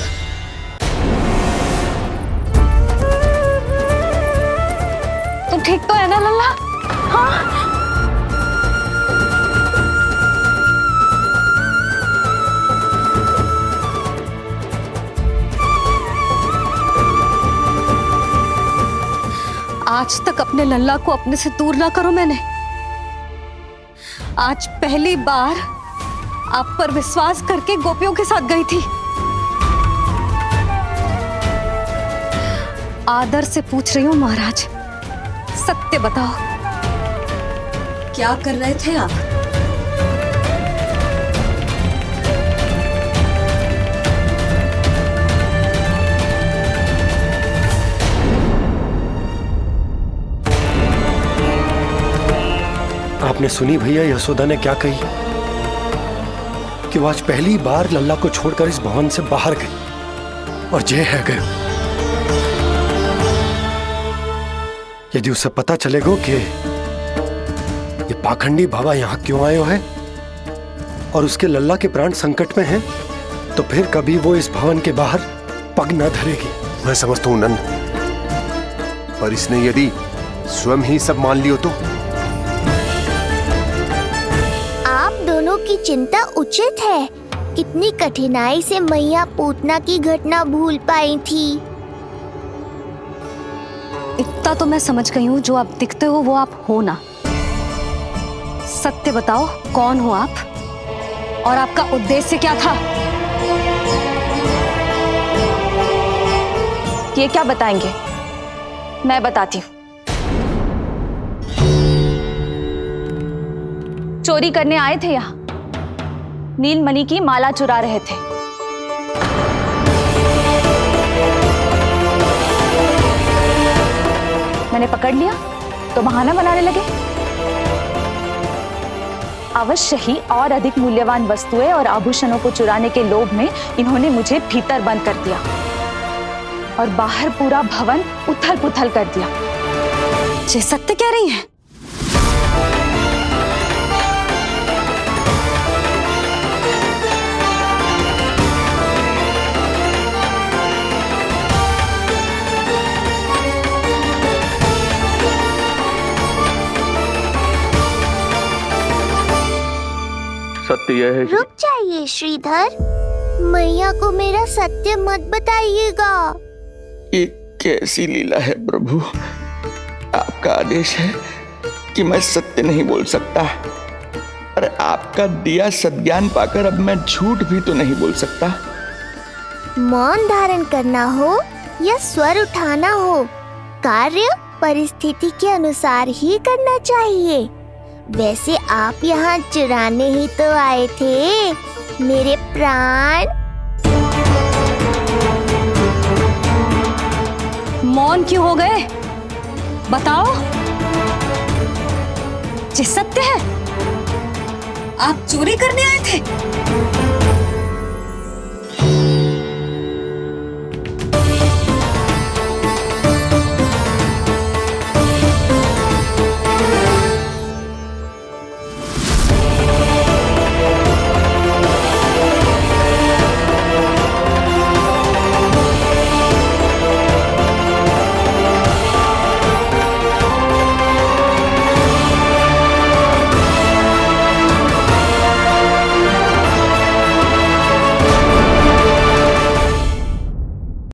[SPEAKER 17] तुम ठीक तो है ना लल्ला? हाँ?
[SPEAKER 4] आज तक अपने लल्ला को अपने से दूर ना करो मैंने। आज पहली बार आप पर विश्वास करके गोपियों के साथ गई थी। आदर से पूछ रही हूँ महाराज, सत्य बताओ, क्या कर रहे थे आप?
[SPEAKER 2] आपने सुनी भैया यशोदा ने क्या कही कि वो आज पहली बार लल्ला को छोड़कर इस भवन से बाहर गई और जय है गए। यदि उसे पता चलेगा कि ये पाखंडी बाबा यहाँ क्यों आयो है और उसके लल्ला के प्राण संकट में हैं, तो फिर कभी वो इस भवन के बाहर पग न धरेगी।
[SPEAKER 9] मैं समझता हूँ नंद, पर इसने यदि स्वयं ही सब मान लियो तो?
[SPEAKER 5] आप दोनों की चिंता उचित है। कितनी कठिनाई से मैया पूतना की घटना भूल पाई थी।
[SPEAKER 4] इतना तो मैं समझ गई हूँ, जो आप दिखते हो वो आप हो ना। सत्य बताओ, कौन हो आप और आपका उद्देश्य क्या था?
[SPEAKER 16] ये क्या बताएंगे, मैं बताती हूँ। चोरी करने आए थे यहाँ, नीलमणि की माला चुरा रहे थे। मैंने पकड़ लिया तो बहाना बनाने लगे। अवश्य ही और अधिक मूल्यवान वस्तुएं और आभूषणों को चुराने के लोभ में इन्होंने मुझे भीतर बंद कर दिया और बाहर पूरा भवन उथल पुथल कर दिया।
[SPEAKER 4] ये सत्य कह रही हैं?
[SPEAKER 20] सत्य यह है।
[SPEAKER 5] रुक जाइए श्रीधर, मैया को मेरा सत्य मत बताइएगा।
[SPEAKER 1] ये कैसी लीला है प्रभु, आपका आदेश है कि मैं सत्य नहीं बोल सकता, और आपका दिया सद्ज्ञान पाकर अब मैं झूठ भी तो नहीं बोल सकता।
[SPEAKER 5] मौन धारण करना हो या स्वर उठाना हो, कार्य परिस्थिति के अनुसार ही करना चाहिए। वैसे आप यहाँ चुराने ही तो आए थे मेरे प्राण।
[SPEAKER 4] मौन क्यों हो गए? बताओ, ये सत्य है? आप चोरी करने आए थे?